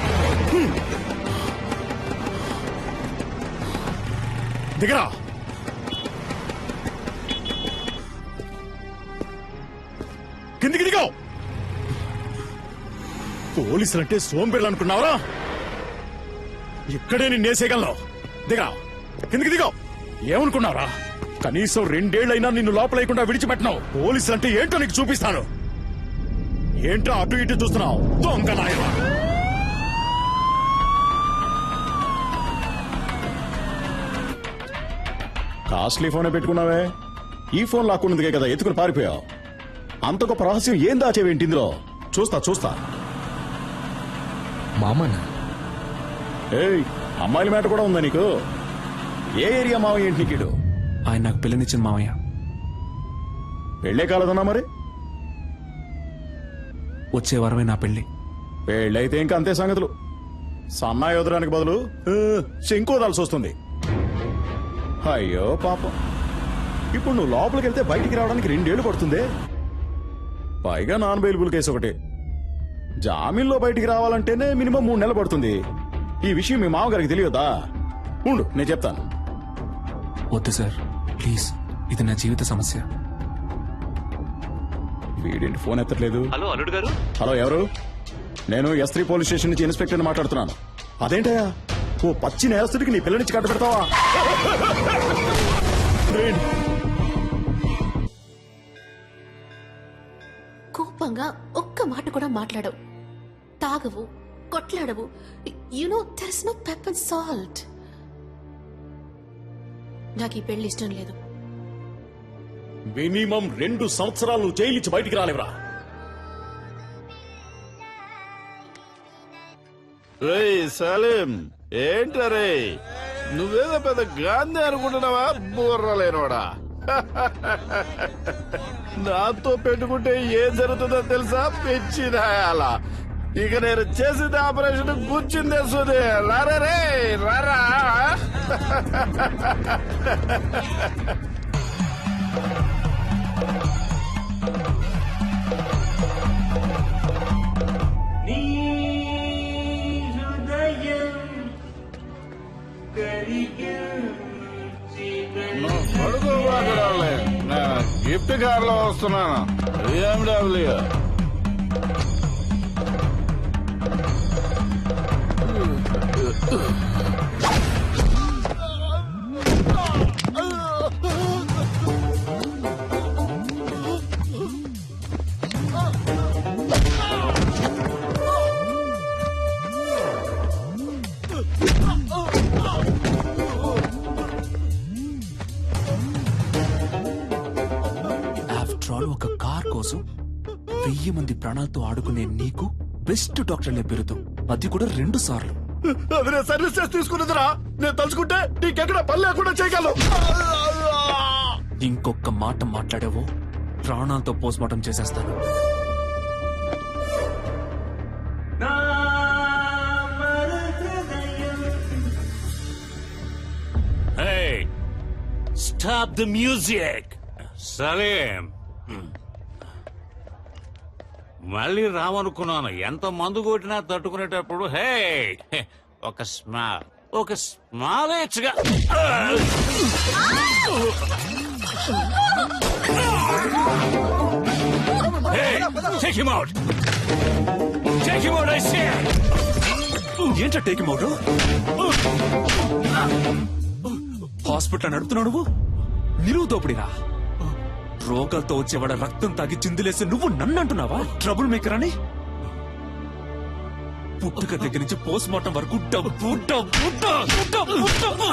దిగరా. కిందికి దిగో. పోలీసులంటే సోంబేళ్ళు అనుకున్నావరా? ఇక్కడే నిన్నేసేయగలను. దిగరా, కిందికి దిగో. ఏమనుకున్నావరా? కనీసం 2 ఏళ్లైనా నిన్ను లోపలేయకుండా విడిచిపెట్టినావు. పోలీసులంటే ఏంటో నీకు చూపిస్తాను. ఏంటో అటు ఇటు చూస్తున్నావు? దొంగ నాయనా. కాస్ట్లీ ఫోనే పెట్టుకున్నావే. ఈ ఫోన్ లాక్కున్నదిగే కదా ఎత్తుకుని పారిపోయావు. అంత గొప్ప రహస్యం ఏం దాచేవేంటి ఇందులో? చూస్తా. మామనా? ఏయ్, అమ్మాయిల మాట కూడా ఉందా నీకు? ఏ ఏరియా మావయ్య ఏంటి నీకు? ఆయన నాకు పిల్లనిచ్చిన మావయ్య. పెళ్ళే కాలేదన్నా మరి? వచ్చే వారమే నా పెళ్లి. పెళ్ళైతే ఇంకా అంతే సంగతులు. సన్నాయి వదలడానికి బదులు శంకు వదాల్సి వస్తుంది. అయ్యో పాపం. ఇప్పుడు నువ్వు లోపలికి వెళ్తే బయటికి రావడానికి 2 ఏళ్లు పడుతుంది. పైగా నాన్ బెయిలబుల్ కేసు ఒకటి. జామీన్లో బయటికి రావాలంటేనే మినిమం 3 నెలలు పడుతుంది. ఈ విషయం మీ మామగారికి తెలియదా? ఉండు, నేను చెప్తాను. వద్దు సార్, ప్లీజ్, ఇది నా జీవిత సమస్య. వీడేంటి ఫోన్ ఎత్తట్లేదు? హలో అల్లుడు గారు. హలో, ఎవరు? నేను S3 పోలీస్ స్టేషన్ నుంచి ఇన్స్పెక్టర్ మాట్లాడుతున్నాను. అదేంటయ్యా, ఓ పచ్చి నేరస్తుడికి నీ పిల్లనిచ్చి కట్ట పెడతావా? కోపంగా ఒక్క మాట కూడా మాట్లాడవు, తాగవు, కొట్లాడవు. You know there is no pepper and salt. నాకు ఈ పెళ్లి ఇష్టం లేదు. మినిమం 2 సంవత్సరాలు జైలు నుంచి బయటికి రాలేవరా? రే సలీం, ఏంటరే నువ్వేదో పెద్ద గాంధీ అనుకుంటున్నావా? బుర్రలేనోడా. నాతో పెట్టుకుంటే ఏం జరుగుతుందో తెలుసా? పెచ్చిదాయాలా. ఇక నేను చేసిన ఆపరేషన్ కూర్చుంది తెలుసుది. రారా రే, రారా. పడుకోవాలే, నా గిఫ్ట్ కార్ లో వస్తున్నాను. BMW. ఆఫ్టర్ ఆల్ ఒక కార్ కోసం 1000 మంది ప్రాణాలతో ఆడుకునే నీకు బెస్ట్ డాక్టర్ బిరుదు, అది కూడా 2 సార్లు. అది నేను సర్వీస్ చేసి తీసుకున్నదిరా. నేను తలుచుకుంటే నీకెక్కడ పని లేకుండా చేయగలను. ఇంకొక మాట మాట్లాడావో ప్రాణాలతో పోస్ట్మార్టం చేసేస్తాను. Stop the music. సలీం, మళ్ళీ రావనుకున్నాను. ఎంత మందు కొట్టినా తట్టుకునేటప్పుడు హే ఒక స్మాల్ ఇచ్చగా. ఏంటో టేక్ అవుట్? హాస్పిటల్ నడుపుతున్నావు నువ్వు? నిలువు దోపిడిరా. రోగాలతో వచ్చేవాడ రక్తం తాగి చిందులేసి నువ్వు నన్ను అంటున్నావా ట్రబుల్ మేకర్ అని? పుట్టుక దగ్గర నుంచి పోస్ట్ మార్టం వరకు డబ్బు డబ్బు డబ్బు డబ్బు డబ్బు.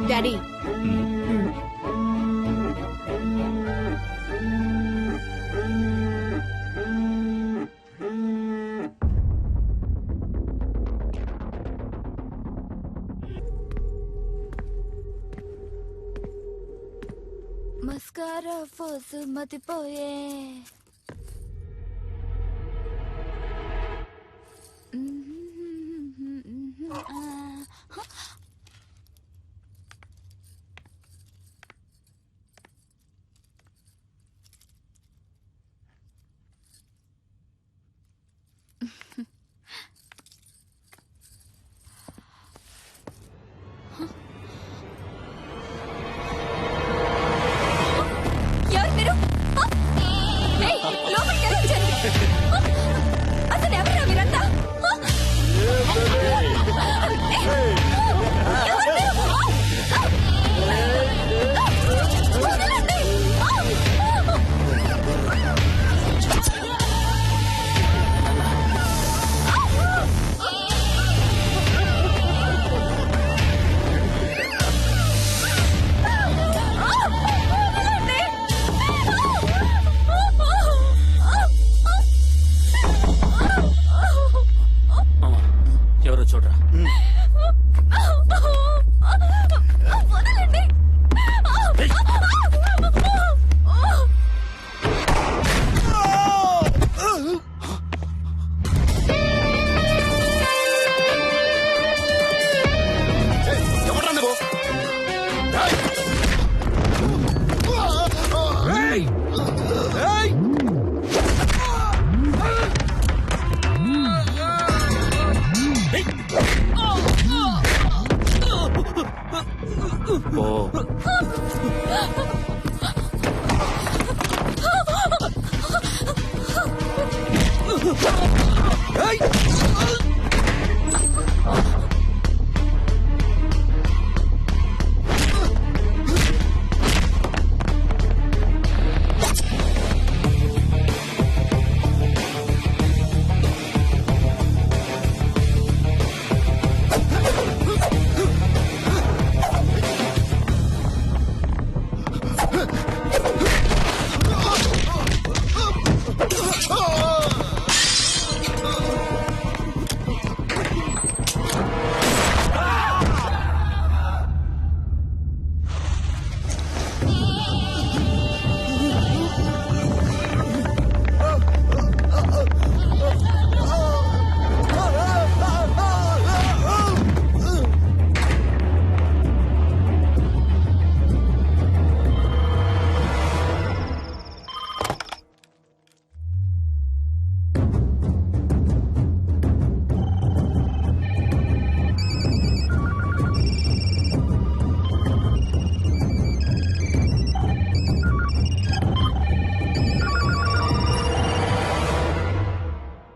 డాడీ మస్కారా ఫోసు మతిపోయే ఎవరు మీరు? ఏయ్, లోపలికి ఎలా వచ్చారు? అసలు ఎవరు మీరంతా? ఎవరు మీరు? వదలండి. ఎవరో చూడరా. వదలండి.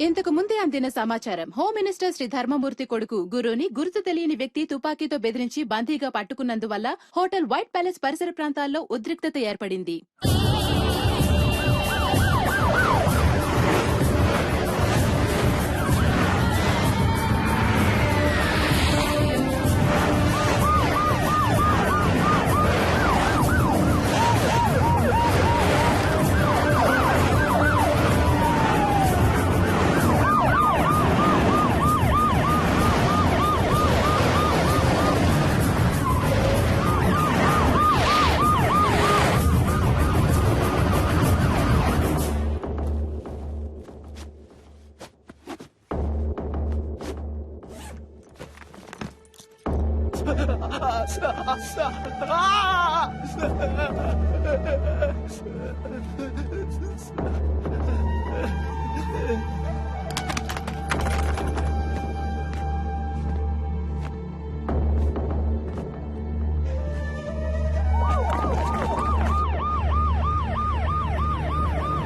ఇంతకు ముందే అందిన సమాచారం. హోమ్ మినిస్టర్ శ్రీ ధర్మమూర్తి కొడుకు గురుని గుర్తు తెలియని వ్యక్తి తుపాకీతో బెదిరించి బందీగా పట్టుకున్నందువల్ల హోటల్ వైట్ ప్యాలెస్ పరిసర ప్రాంతాల్లో ఉద్రిక్తత ఏర్పడింది.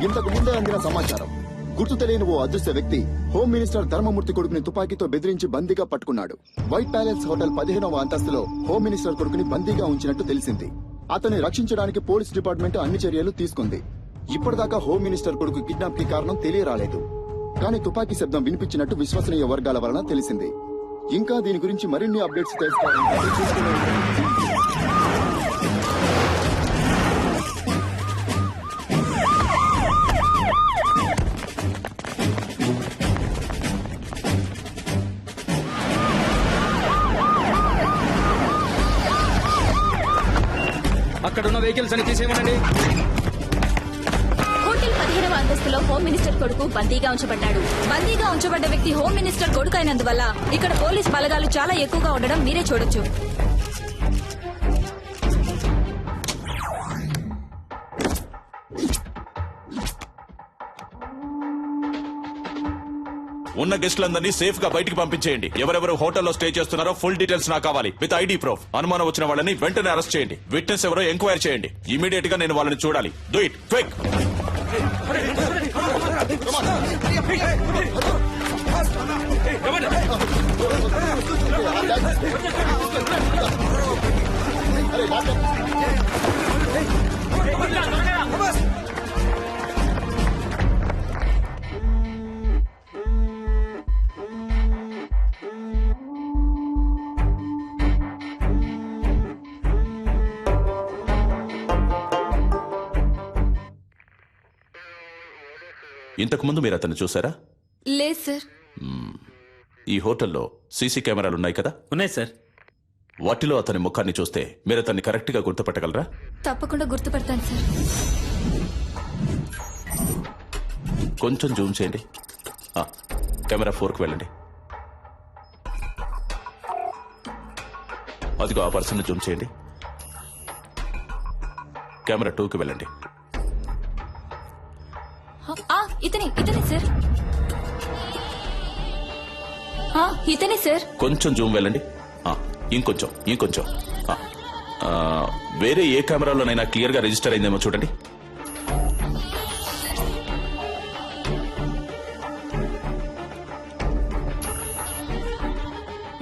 ఇంతకు ముందే అందిన సమాచారం. గుర్తు తెలియని ఓ అదృశ్య వ్యక్తి హోమ్ మినిస్టర్ ధర్మమూర్తి కొడుకుని తుపాకీతో బెదిరించి బందీగా పట్టుకున్నాడు. వైట్ ప్యాలెస్ హోటల్ 15వ అంతస్తులో హోమ్ మినిస్టర్ కొడుకుని బందీగా ఉంచినట్టు తెలిసింది. అతన్ని రక్షించడానికి పోలీస్ డిపార్ట్మెంట్ అన్ని చర్యలు తీసుకుంది. ఇప్పటిదాకా హోమ్ మినిస్టర్ కొడుకు కిడ్నాప్ కి కారణం తెలియరాలేదు. కానీ తుపాకీ శబ్దం వినిపించినట్టు విశ్వసనీయ వర్గాల వలన తెలిసింది. ఇంకా దీని గురించి మరిన్ని అప్డేట్స్ తెలుసుకోవాలంటే అక్కడున్న వెహికల్స్ అని తీసేయమనండి. హోటల్ 15వ అంతస్తులో హోమ్ మినిస్టర్ కొడుకు బందీగా ఉంచబడ్డాడు. బందీగా ఉంచబడ్డ వ్యక్తి హోమ్ మినిస్టర్ కొడుకు అయినందువల్ల ఇక్కడ పోలీస్ బలగాలు చాలా ఎక్కువగా ఉండడం మీరే చూడొచ్చు. ఉన్న గెస్టులందరినీ సేఫ్ గా బయటికి పంపించేయండి. ఎవరెవరు హోటల్లో స్టే చేస్తున్నారో ఫుల్ డీటెయిల్స్ నాకు కావాలి విత్ ఐడి ప్రూఫ్. అనుమానం వచ్చిన వాళ్ళని వెంటనే అరెస్ట్ చేయండి. విట్నెస్ ఎవరో ఎంక్వైరీ చేయండి. ఇమీడియట్ గా నేను వాళ్ళని చూడాలి. Do it quick. ఇంతకు ముందు మీరు అతన్ని చూసారా? లేదు సార్. ఈ హోటల్లో సీసీ కెమెరాలు ఉన్నాయి కదా? ఉన్నాయి సార్. వాటిలో అతని ముఖాన్ని చూస్తే మీరు అతన్ని కరెక్ట్ గా గుర్తుపట్టగలరా? తప్పకుండా గుర్తుపడతాను సార్. కొంచెం జూమ్ చేయండి. కెమెరా 4కి వెళ్ళండి. అదిగో ఆ పర్సన్ జూమ్ చేయండి. కెమెరా 2కి వెళ్ళండి. ఇతనే సార్. ఇతనే సార్. కొంచెం జూమ్ వెళ్ళండి. ఇంకొంచెం వేరే ఏ కెమెరాలోనైనా క్లియర్ గా రిజిస్టర్ అయిందేమో చూడండి.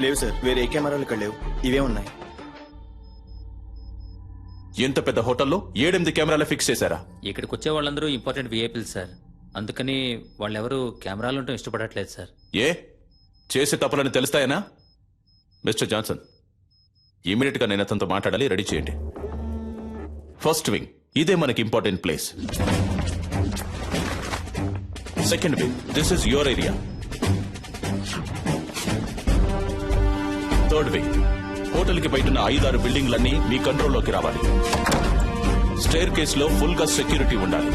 లేవు సార్, వేరే ఏ కెమెరాలు ఇక్కడ లేవు. ఇవే ఉన్నాయి. ఎంత పెద్ద హోటల్లో 7-8 కెమెరాలు ఫిక్స్ చేశారా? ఇక్కడికి వచ్చే వాళ్ళందరూ ఇంపార్టెంట్ విఐపీలు సార్. అందుకని వాళ్ళెవరూ కెమెరాలు ఉండటం ఇష్టపడట్లేదు సార్. ఏ చేసే తప్పులని తెలుస్తాయనా? మిస్టర్ జాన్సన్, ఇమీడియట్ గా నేను అతనితో మాట్లాడాలి. రెడీ చేయండి. ఫస్ట్ వింగ్, ఇదే మనకి important place. Second wing, this is your area. Third wing, hotel కి బయట 5-6 బిల్డింగ్లన్నీ మీ కంట్రోల్లోకి రావాలి. స్టేర్ కేస్ లో ఫుల్ గా సెక్యూరిటీ ఉండాలి.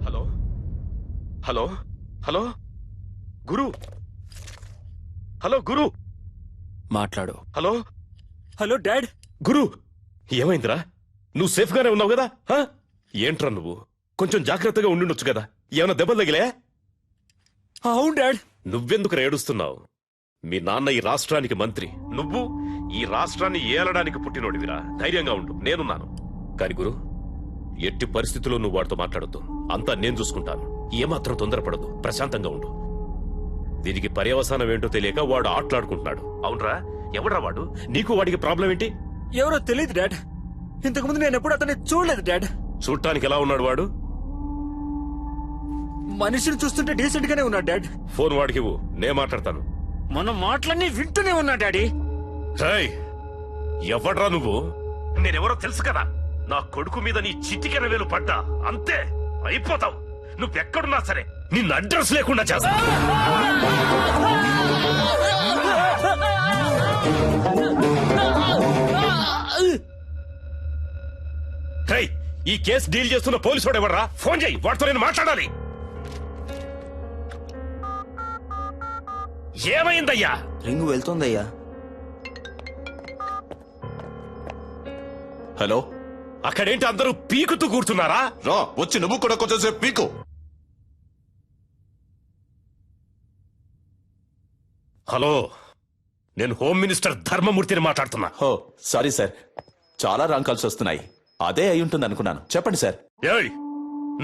హలో హలో హలో గురు. హలో గురు, మాట్లాడు. Hello hello dad. గురు, ఏమైందిరా? నువ్వు సేఫ్ గానే ఉన్నావు కదా? ఏంట్రా నువ్వు? కొంచెం జాగ్రత్తగా ఉండుండొచ్చు కదా. ఏమైనా దెబ్బలు తగిలే? అవును డాడ్. నువ్వెందుకు ఏడుస్తున్నావు? మీ నాన్న ఈ రాష్ట్రానికి మంత్రి. నువ్వు ఈ రాష్ట్రాన్ని ఏలడానికి పుట్టినోడివిరా. ధైర్యంగా ఉండు, నేనున్నాను. కాని గురు, ఎట్టి పరిస్థితుల్లో నువ్వు వాడితో మాట్లాడొద్దు. అంతా నేను చూసుకుంటాను. ఏమాత్రం తొందరపడదు, ప్రశాంతంగా ఉండు. దీనికి పర్యవసానం ఏంటో తెలియక వాడు ఆటలాడుకుంటున్నాడు. అవునరా? ఎవడ్రా వాడు? నీకు వాడికి ప్రాబ్లం ఏంటి? ఎవరో తెలియదు డాడ్. ఇంతకుముందు నేను ఎప్పుడు అతన్ని చూడలేదు డాడ్. చూడటానికి ఎలా ఉన్నాడు వాడు? మనిషిని చూస్తుంటే డీసెంట్ గానే ఉన్నాడు డాడ్. ఫోన్ వాడికి ఇవ్వు, నేను మాట్లాడతాను. మన మాటలన్నీ వింటూనే ఉన్నా డాడీ. ఎవడ్రా నువ్వు? నేనెవరో తెలుసు కదా. నా కొడుకు మీద నీ చిటికెన వేలు పడ్డా అంతే, అయిపోతావు. నువ్వెక్కడున్నా సరే నిన్ను అడ్రస్ లేకుండా చేస్తా. రేయ్, ఈ కేసు డీల్ చేస్తున్న పోలీసు వాడు ఎవర్రా? ఫోన్ చేయి, వాడితో నేను మాట్లాడాలి. ఏమైందయ్యా? రింగ్ వెళ్తుందయ్యా. హలో, అక్కడేంటి అందరూ పీకుతూ కూర్చున్నారా? రా వచ్చి నువ్వు కూడా కొంచెంసేపు పీకు. హలో, నేను హోమ్ మినిస్టర్ ధర్మమూర్తిని మాట్లాడుతున్నా. హో సారీ సార్, చాలా రాంగ్ కాల్స్ వస్తున్నాయి. అదే అయి ఉంటుంది అనుకున్నాను. చెప్పండి సార్. ఏయ్,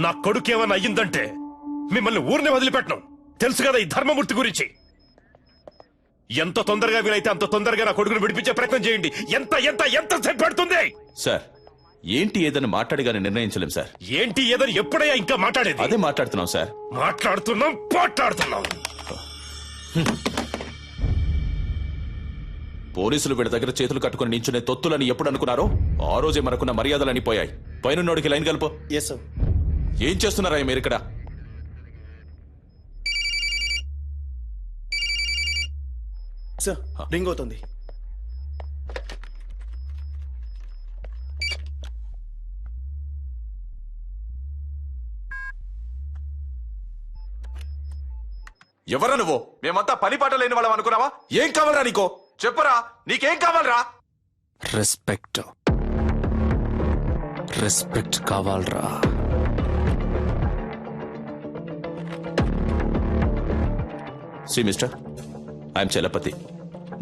నా కొడుకు ఏమన్నా అయ్యిందంటే మిమ్మల్ని ఊరినే వదిలిపెట్టను. తెలుసు కదా ఈ ధర్మమూర్తి గురించి. ఎంత తొందరగా వీలైతే అంత తొందరగా నా కొడుకును విడిపించే ప్రయత్నం చేయండి. ఎంత ఎంత ఎంత సేపు పడుతుంది? సార్ ఏంటి ఏదని మాట్లాడిగానే నిర్ణయించలేం సార్. ఏంటి ఏదని ఎప్పుడయ్యా ఇంకా మాట్లాడేది? అదే మాట్లాడుతున్నాం సార్. మాట్లాడుతున్నాం. పోలీసులు వీడి దగ్గర చేతులు కట్టుకుని నించునే తొత్తులని ఎప్పుడు అనుకున్నారో ఆ రోజే మనకున్న మర్యాదలని పోయాయి. పైనున్నోడికి లైన్ కలుపు. Yes sir. ఏం చేస్తున్నారా మీరు ఇక్కడ? సార్ రింగ్ అవుతుంది. ఎవరా నువ్వు? మేమంతా పని పాట లేని వాళ్ళం అనుకున్నావా? ఏం కావాలరా నీకో? చెప్పరా, నీకేం కావాలరా? రెస్పెక్ట్ కావాలరా. See mister, I'm Chalapathi,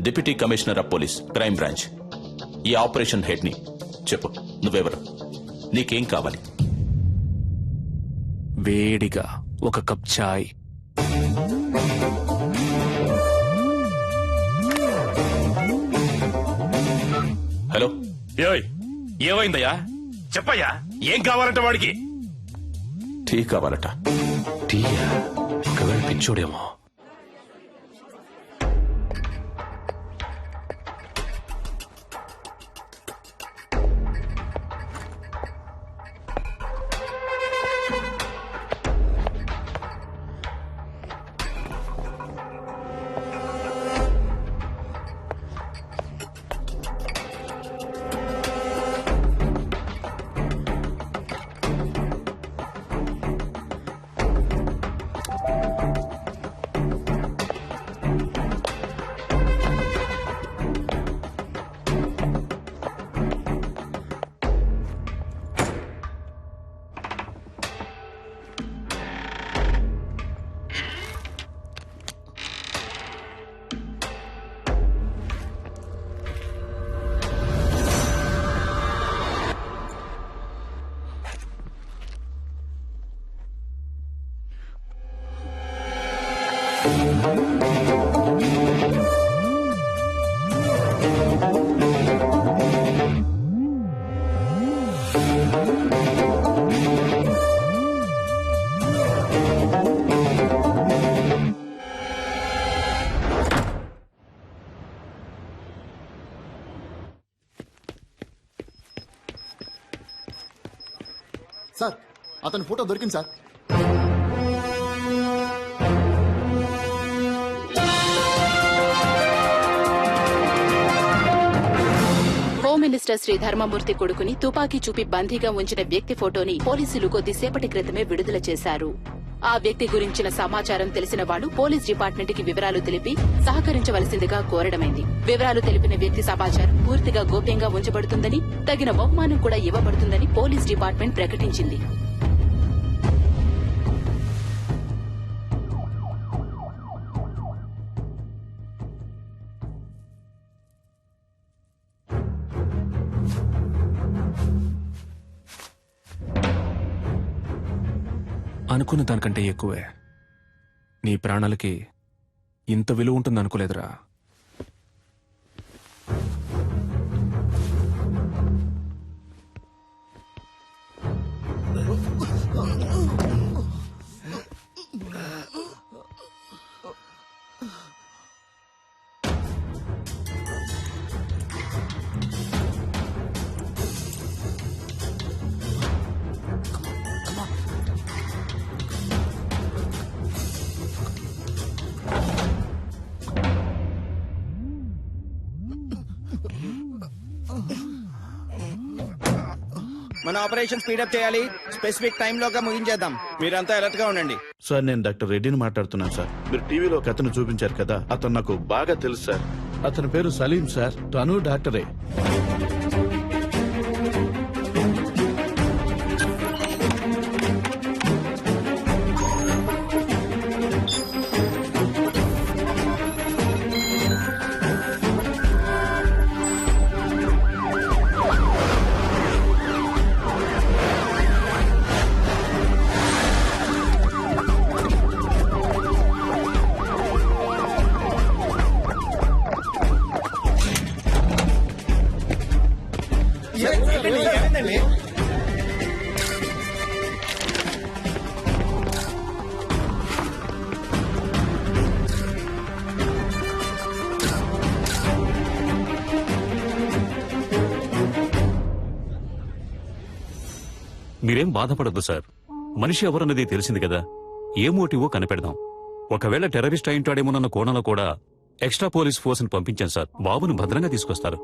deputy commissioner of police, crime branch. ఈ ఆపరేషన్ హెడ్ ని. చెప్పు, నువ్వెవరు? నీకేం కావాలి? వేడిగా ఒక కప్ చాయ్. హలో, ఏమైందయ్యా? చెప్పయ్యా, ఏం కావాలంటే వాడికి? టీ కావాలట. టీయా? ఒకవేళ పిచ్చోడేమో. సార్ అతని ఫోటో దొరికింది సార్. హోమ్ మినిస్టర్ శ్రీ ధర్మమూర్తి కొడుకుని తుపాకీ చూపి బందీగా ఉంచిన వ్యక్తి ఫోటోని పోలీసులు కొద్దిసేపటి క్రితమే విడుదల చేశారు. ఆ వ్యక్తి గురించిన సమాచారం తెలిసిన వాళ్లు పోలీస్ డిపార్ట్మెంట్ కి వివరాలు తెలిపి సహకరించవలసిందిగా కోరడమైంది. వివరాలు తెలిపిన వ్యక్తి సమాచారం పూర్తిగా గోప్యంగా ఉంచబడుతుందని, తగిన బహుమానం కూడా ఇవ్వబడుతుందని పోలీస్ డిపార్ట్మెంట్ ప్రకటించింది. అనుకున్న దానికంటే ఎక్కువే. నీ ప్రాణాలకి ఇంత విలువ ఉంటుందనుకోలేదురా. మన ఆపరేషన్ స్పీడప్ చేయాలి. స్పెసిఫిక్ టైం లోగా ముగించేద్దాం. మీరంతా అలర్ట్ గా ఉండండి. సార్ నేను డాక్టర్ రెడ్డిని మాట్లాడుతున్నాను సార్. మీరు టీవీలో ఒక అతను చూపించారు కదా, అతను నాకు బాగా తెలుసు సార్. అతని పేరు సలీం సార్. తను డాక్టరే. మీరేం బాధపడద్దు సార్. మనిషి ఎవరన్నది తెలిసింది కదా. ఏ మోటివో కనిపెడదాం. ఒకవేళ టెర్రరిస్ట్ అయింటాడేమోనన్న కోణంలో కూడా ఎక్స్ట్రా పోలీస్ ఫోర్స్ ని పంపించాను సార్. బాబును భద్రంగా తీసుకొస్తారు.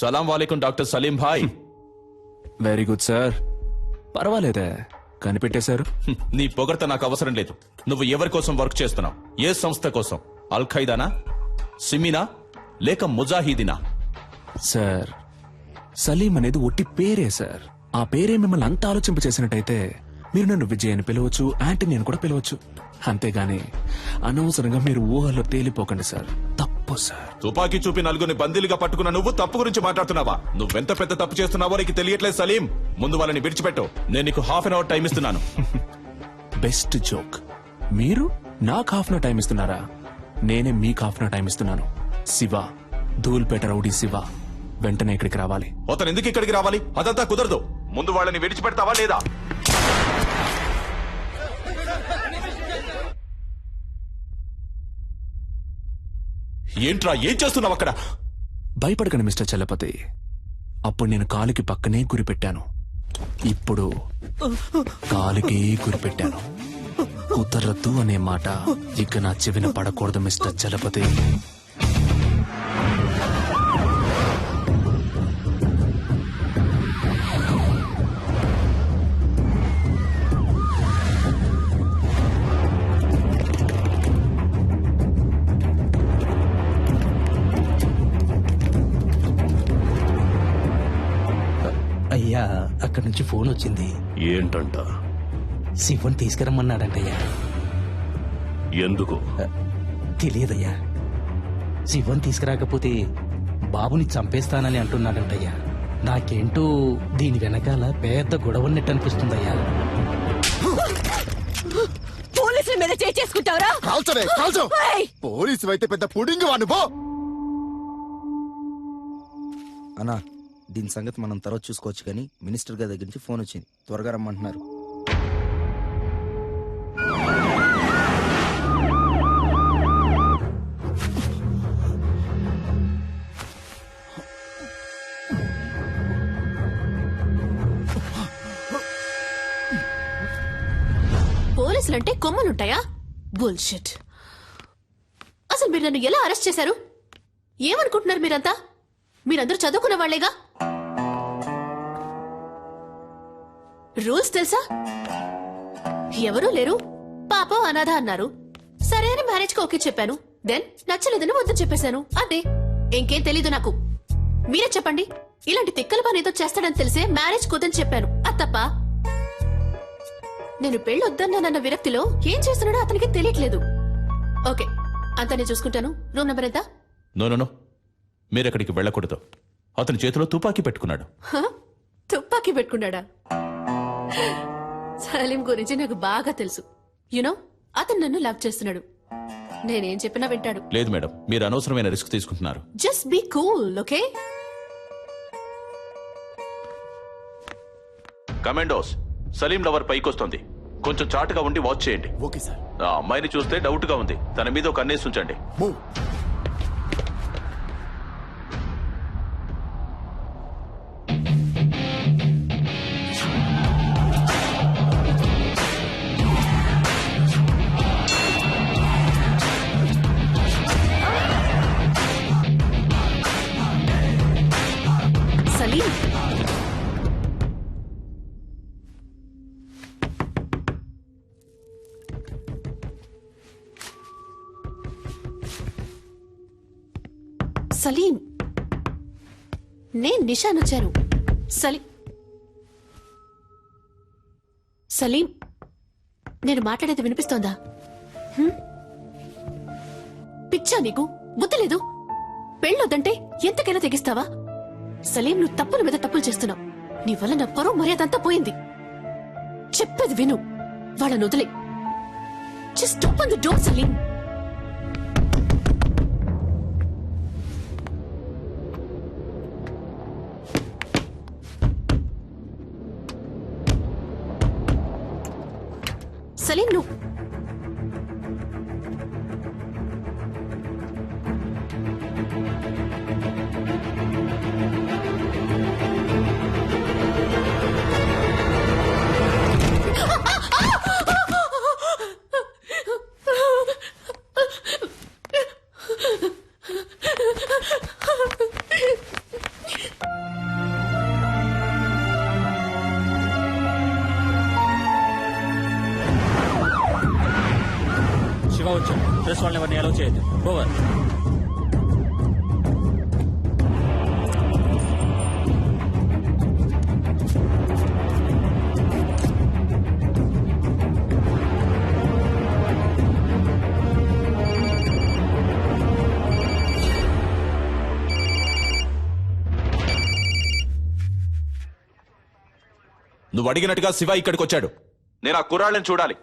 సలాం వాలేకుం డాక్టర్ సలీం భాయ్. Very good sir. పర్వాలేదే, కనిపెట్టేశారు. నీ పొగడ్త నాకు అవసరం లేదు. నువ్వు ఎవరి కోసం వర్క్ చేస్తున్నావు? ఏ సంస్థ కోసం? అల్ ఖైదానా, సిమీనా, లేక ముజాహిదీనా? సార్, సలీం అనేది ఒట్టి పేరే సార్. ఆ పేరే మిమ్మల్ని అంత ఆలోచింపచేసినట్టయితే మీరు నన్ను విజయ్ అని పిలవచ్చు, యాంటనీ అని కూడా పిలవచ్చు. అంతేగాని అనవసరంగా మీరు ఊహల్లో తేలిపోకండి సార్. తప్పు సార్. తుపాకీ చూపి నలుగురిని బందీలుగా పట్టుకున్న నువ్వు తప్పు గురించి మాట్లాడుతున్నావా? నువ్వెంత పెద్ద తప్పు చేస్తున్నావో నీకు తెలియట్లేదు సలీం. ముందు వాళ్ళని విడిచిపెట్టు. నేను నీకు ½ అన్ అవర్ టైం ఇస్తున్నాను. Best joke. మీరు నాకు ½ అన్ అవర్ టైం ఇస్తున్నారా? నేనే మీకు ½ అన్ అవర్ టైం ఇస్తున్నాను. శివ, ధూల్పేట రౌడీ శివ వెంటనే ఇక్కడికి రావాలి. అతను ఎందుకు ఇక్కడికి రావాలి? అదంతా కుదరదు. ముందు వాళ్ళని విడిచిపెడతావా లేదా? ఏంట్రా, ఏం చేస్తున్నావు అక్కడ? భయపడకండి మిస్టర్ చలపతి. అప్పుడు నేను కాలికి పక్కనే గురిపెట్టాను. ఇప్పుడు కాలికి గురిపెట్టాను. కుదరద్దు అనే మాట ఇక నా చెవిన పడకూడదు మిస్టర్ చలపతి. అయ్యా, అక్కడి నుంచి ఫోన్ వచ్చింది. ఏంటంట? శివన్ తీసుకురమ్మన్నాడంటయ్యా. ఎందుకు తెలియదయ్యా. శివన్ తీసుకురాకపోతే బాబుని చంపేస్తానని అంటున్నాడంటయ్యా. నాకేంటో దీని వెనకాల పెద్ద గొడవన్నట్టు అనిపిస్తుందయ్యా. పోలీసుల మీద చేసుకుంటావరా? కాల్చవే, కాల్చు. పోలీసు అయితే పెద్ద పుడింగి వాడు. అన్నా, దీని సంగతి మనం తర్వాత చూసుకోవచ్చు, కానీ మినిస్టర్ గారి దగ్గర నుంచి ఫోన్ వచ్చింది. త్వరగా రమ్మంటున్నారు. పోలీసులంటే కొమ్మలుంటాయా? బుల్షిట్. అసలు మీరు నన్ను ఎలా అరెస్ట్ చేశారు? ఏమనుకుంటున్నారు మీరంతా? మీరందరూ చదువుకున్న వాళ్లేగా. రూల్స్ తెలుసా? ఎవరూ లేరు, పాపం అనాథ అన్నారు. సరే అని మ్యారేజ్ కి ఓకే చెప్పాను. దెన్ నచ్చలేదని వద్దని చెప్పేశాను. అదే, ఇంకేం తెలీదు నాకు. మీరే చెప్పండి. ఇలాంటి తిక్కల పని ఏదో చేస్తాడని తెలిసే మ్యారేజ్ కుదని చెప్పాను. అది తప్ప? నేను పెళ్ళొద్దన్నానన్న విరక్తిలో ఏం చేస్తున్నాడో అతనికి తెలియట్లేదు. ఓకే, అంతా నేను చూసుకుంటాను. రూమ్ నెంబర్ ఎంత? నో, మీరెక్కడికి వెళ్ళకూడదు. అతని చేతిలో తుపాకీ పెట్టుకున్నాడు. తుపాకీ పెట్టుకున్నాడా? సలీం గురించి నాకు బాగా తెలుసు. యునో, అతను నన్ను లవ్ చేస్తున్నాడు. నేనేం చెప్పినా వింటాడు. లేదు మేడం, మీరు అనవసరమైన రిస్క్ తీసుకుంటున్నారు. Just be cool, okay? Commandos, Salim lover పైకొస్తుంది. కొంచెం చాటుగా ఉండి వాచ్ చేయండి. Okay sir. ఆ అమ్మాయిని చూస్తే డౌట్ గా ఉంది. తన మీద ఒక కన్నేసి ఉంచండి. సలీం, నేను నిషాన్ వచ్చాను. సలీం, నేను మాట్లాడేది వినిపిస్తోందా? పిచ్చా నీకు? బుద్ధి లేదు? పెళ్ళొద్దంటే ఎంతకైనా తెగిస్తావా? సలీం, నువ్వు తప్పుల మీద తప్పులు చేస్తున్నావు. నీ వల్ల నా పరువు మర్యాద అంతా పోయింది. చెప్పేది విను, వాళ్ళని వదిలే. Just open the door Salim. Salim, నువ్వు శివ వచ్చాం. ప్రెస్ వాళ్ళని ఎవరిని అలౌ చేయొద్దు. ఓవర్. నువ్వు అడిగినట్టుగా శివ ఇక్కడికి వచ్చాడు. నేను ఆ కుర్రాళ్ళని చూడాలి.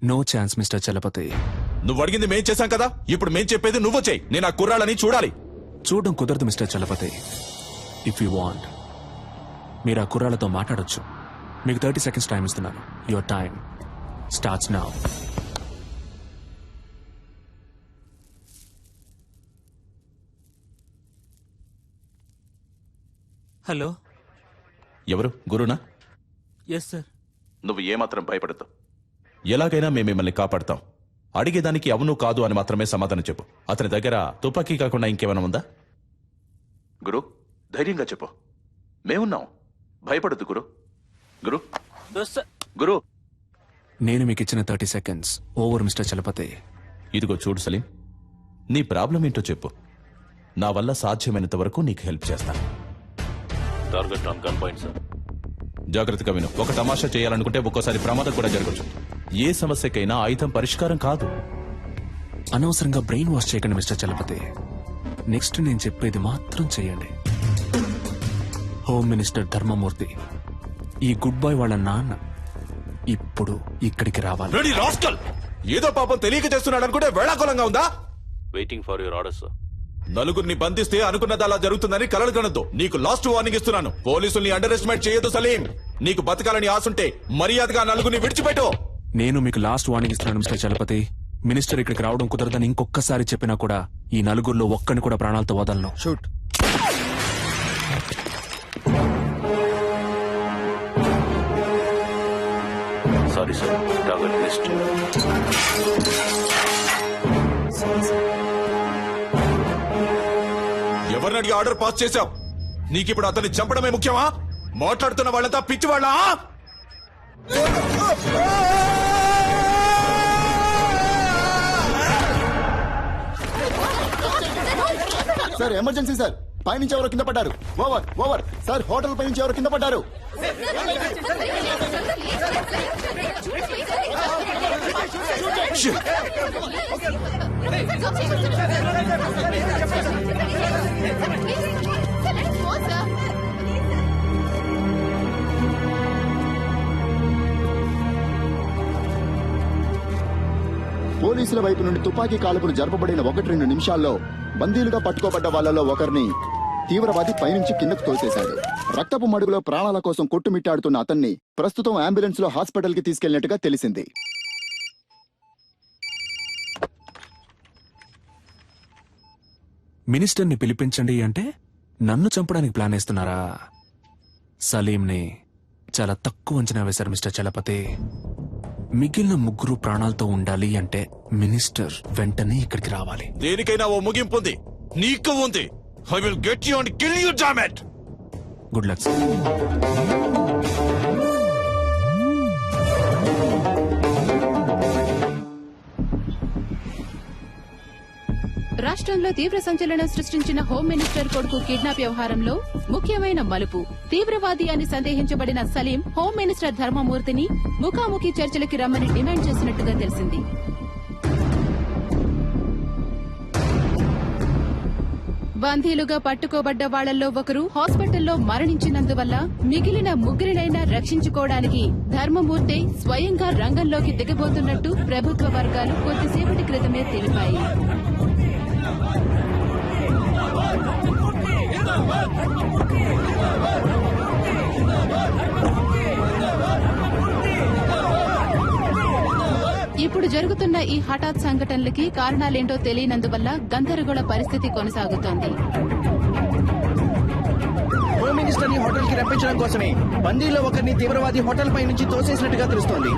No chance mister Chalapathi. నువ్వు అడిగింది మేం చేశాం కదా, ఇప్పుడు మేం చెప్పేది నువ్వు చేయి. నేను ఆ కుర్రాళ్ళని చూడాలి. చూడడం కుదరదు mister Chalapathi. If you want మీరు ఆ కుర్రాళ్ళతో మాట్లాడొచ్చు. మీకు 30 seconds టైం ఇస్తున్నాను. Your time starts now. Hello. ఎవరు? గురునా? Yes sir. నువ్వు ఏమాత్రం భయపడద్దు. ఎలాగైనా మేము మిమ్మల్ని కాపాడతాం. అడిగేదానికి అవును కాదు అని మాత్రమే సమాధానం చెప్పు. అతని దగ్గర తుపాకీ కాకుండా ఇంకేమైనా ఉందా? గురు, ధైర్యంగా చెప్పు. మేమున్నాం. భయపడద్దు గురు. గురు గురు నేను మీకు ఇచ్చిన 30 seconds ఓవర్ మిస్టర్ చలపతి. ఇదిగో చూడు సలీం, నీ ప్రాబ్లం ఏంటో చెప్పు. నా వల్ల సాధ్యమైనంత వరకు నీకు హెల్ప్ చేస్తాను. Target on gun point sir. జాగ్రత్తగా విను. ఒక తమాషా చేయాలనుకుంటే ఒక్కోసారి ప్రమాదం కూడా జరగచ్చు. ఏ సమస్యకైనా ఆయుధం పరిష్కారం కాదు. అనవసరంగా బ్రెయిన్ వాష్ చేయకండి మిస్టర్ చలపతి. నెక్స్ట్ నేను చెప్పేది మాత్రం చేయండి. హోమ్ మినిస్టర్ ధర్మమూర్తి, ఈ గుడ్ బాయ్ వాళ్ళ నాన్న ఇప్పుడు ఇక్కడికి రావాలి. Ready rascal! ఏదో పాపం తెలియక చేస్తున్నాడు అనుకుంటే వేళాకులంగా ఉందా? Waiting for your order sir. నలుగురిని బంధిస్తే అనుకున్నది అలా జరుగుతుందని కలలు కనొద్దు. నీకు లాస్ట్ వార్నింగ్ ఇస్తున్నాను. పోలీసుల్ని అండర్ ఎస్టిమేట్ చేయొద్దు సలీం. నీకు బతకాలని ఆశుంటే మర్యాదగా నలుగురిని విడిచిపెట్టు. నేను మీకు లాస్ట్ వార్నింగ్ ఇస్తున్నాను మిస్టర్ చలపతి. మినిస్టర్ ఇక్కడికి రావడం కుదరదని ఇంకొకసారి చెప్పినా కూడా ఈ నలుగురిలో ఒక్కని కూడా ప్రాణాలతో వదలను. Shoot. Sorry sir, target missed. ఎవరిని అడిగి ఆర్డర్ పాస్ చేశావు? నీకిప్పుడు అతన్ని చంపడమే ముఖ్యమా? మాట్లాడుతున్న వాళ్ళంతా పిచ్చివాళ్ళా? Sir, emergency sir. పైనుంచి ఎవరో కింద పడ్డారు. Over over sir. హోటల్ పైనుంచి ఎవరో కింద పడ్డారు. పోలీసుల వైపు నుండి తుపాకీ కాల్పులు జరపబడిన 1-2 నిమిషాల్లో బందీలుగా పట్టుకోబడ్డ వాళ్లలో ఒకరిని తీవ్రవాది పైనుంచి కిందకు తోసేశాడు. రక్తపు మడుగులో ప్రాణాల కోసం కొట్టుమిట్టాడుతున్న అతన్ని ప్రస్తుతం అంబులెన్స్ లో హాస్పిటల్ కి తీసుకెళ్లినట్టుగా తెలిసింది. మినిస్టర్ని పిలిపించండి అంటే నన్ను చంపడానికి ప్లాన్ వేస్తున్నారా? సలీంని చాలా తక్కువ అంచనా వేశారు మిస్టర్ చలపతి. మిగిలిన ముగ్గురు ప్రాణాలతో ఉండాలి అంటే మినిస్టర్ వెంటనే ఇక్కడికి రావాలి. దేనికైనా ఓ ముగింపు ఉంది. నీకు ఉంది. I will get you and kill you, damn it. Good luck. రాష్ట్రంలో తీవ్ర సంచలనం సృష్టించిన హోం మినిస్టర్ కొడుకు కిడ్నాప్ వ్యవహారంలో ముఖ్యమైన మలుపు. తీవ్రవాది అని సందేహించబడిన సలీం హోం మినిస్టర్ ధర్మమూర్తిని ముఖాముఖి చర్చలకి రమ్మని డిమాండ్ చేసినట్టుగా తెలిసింది. బందీలుగా పట్టుకోబడ్డ వాళ్లలో ఒకరు హాస్పిటల్లో మరణించినందువల్ల మిగిలిన ముగ్గురినైనా రక్షించుకోవడానికి ధర్మమూర్తి స్వయంగా రంగంలోకి దిగబోతున్నట్టు ప్రభుత్వ వర్గాలు కొద్దిసేపటి క్రితమే తెలిపాయి. ఇప్పుడు జరుగుతున్న ఈ హఠాత్ సంఘటనలకి కారణాలేంటో తెలియనందువల్ల గందరగోళ పరిస్థితి కొనసాగుతోంది. హోమ్ మినిస్టర్ ని హోటల్ కి రప్పించడం కోసమే బందీలో ఒకరిని తీవ్రవాది హోటల్ పై నుంచి తోసేసినట్టుగా తెలుస్తోంది.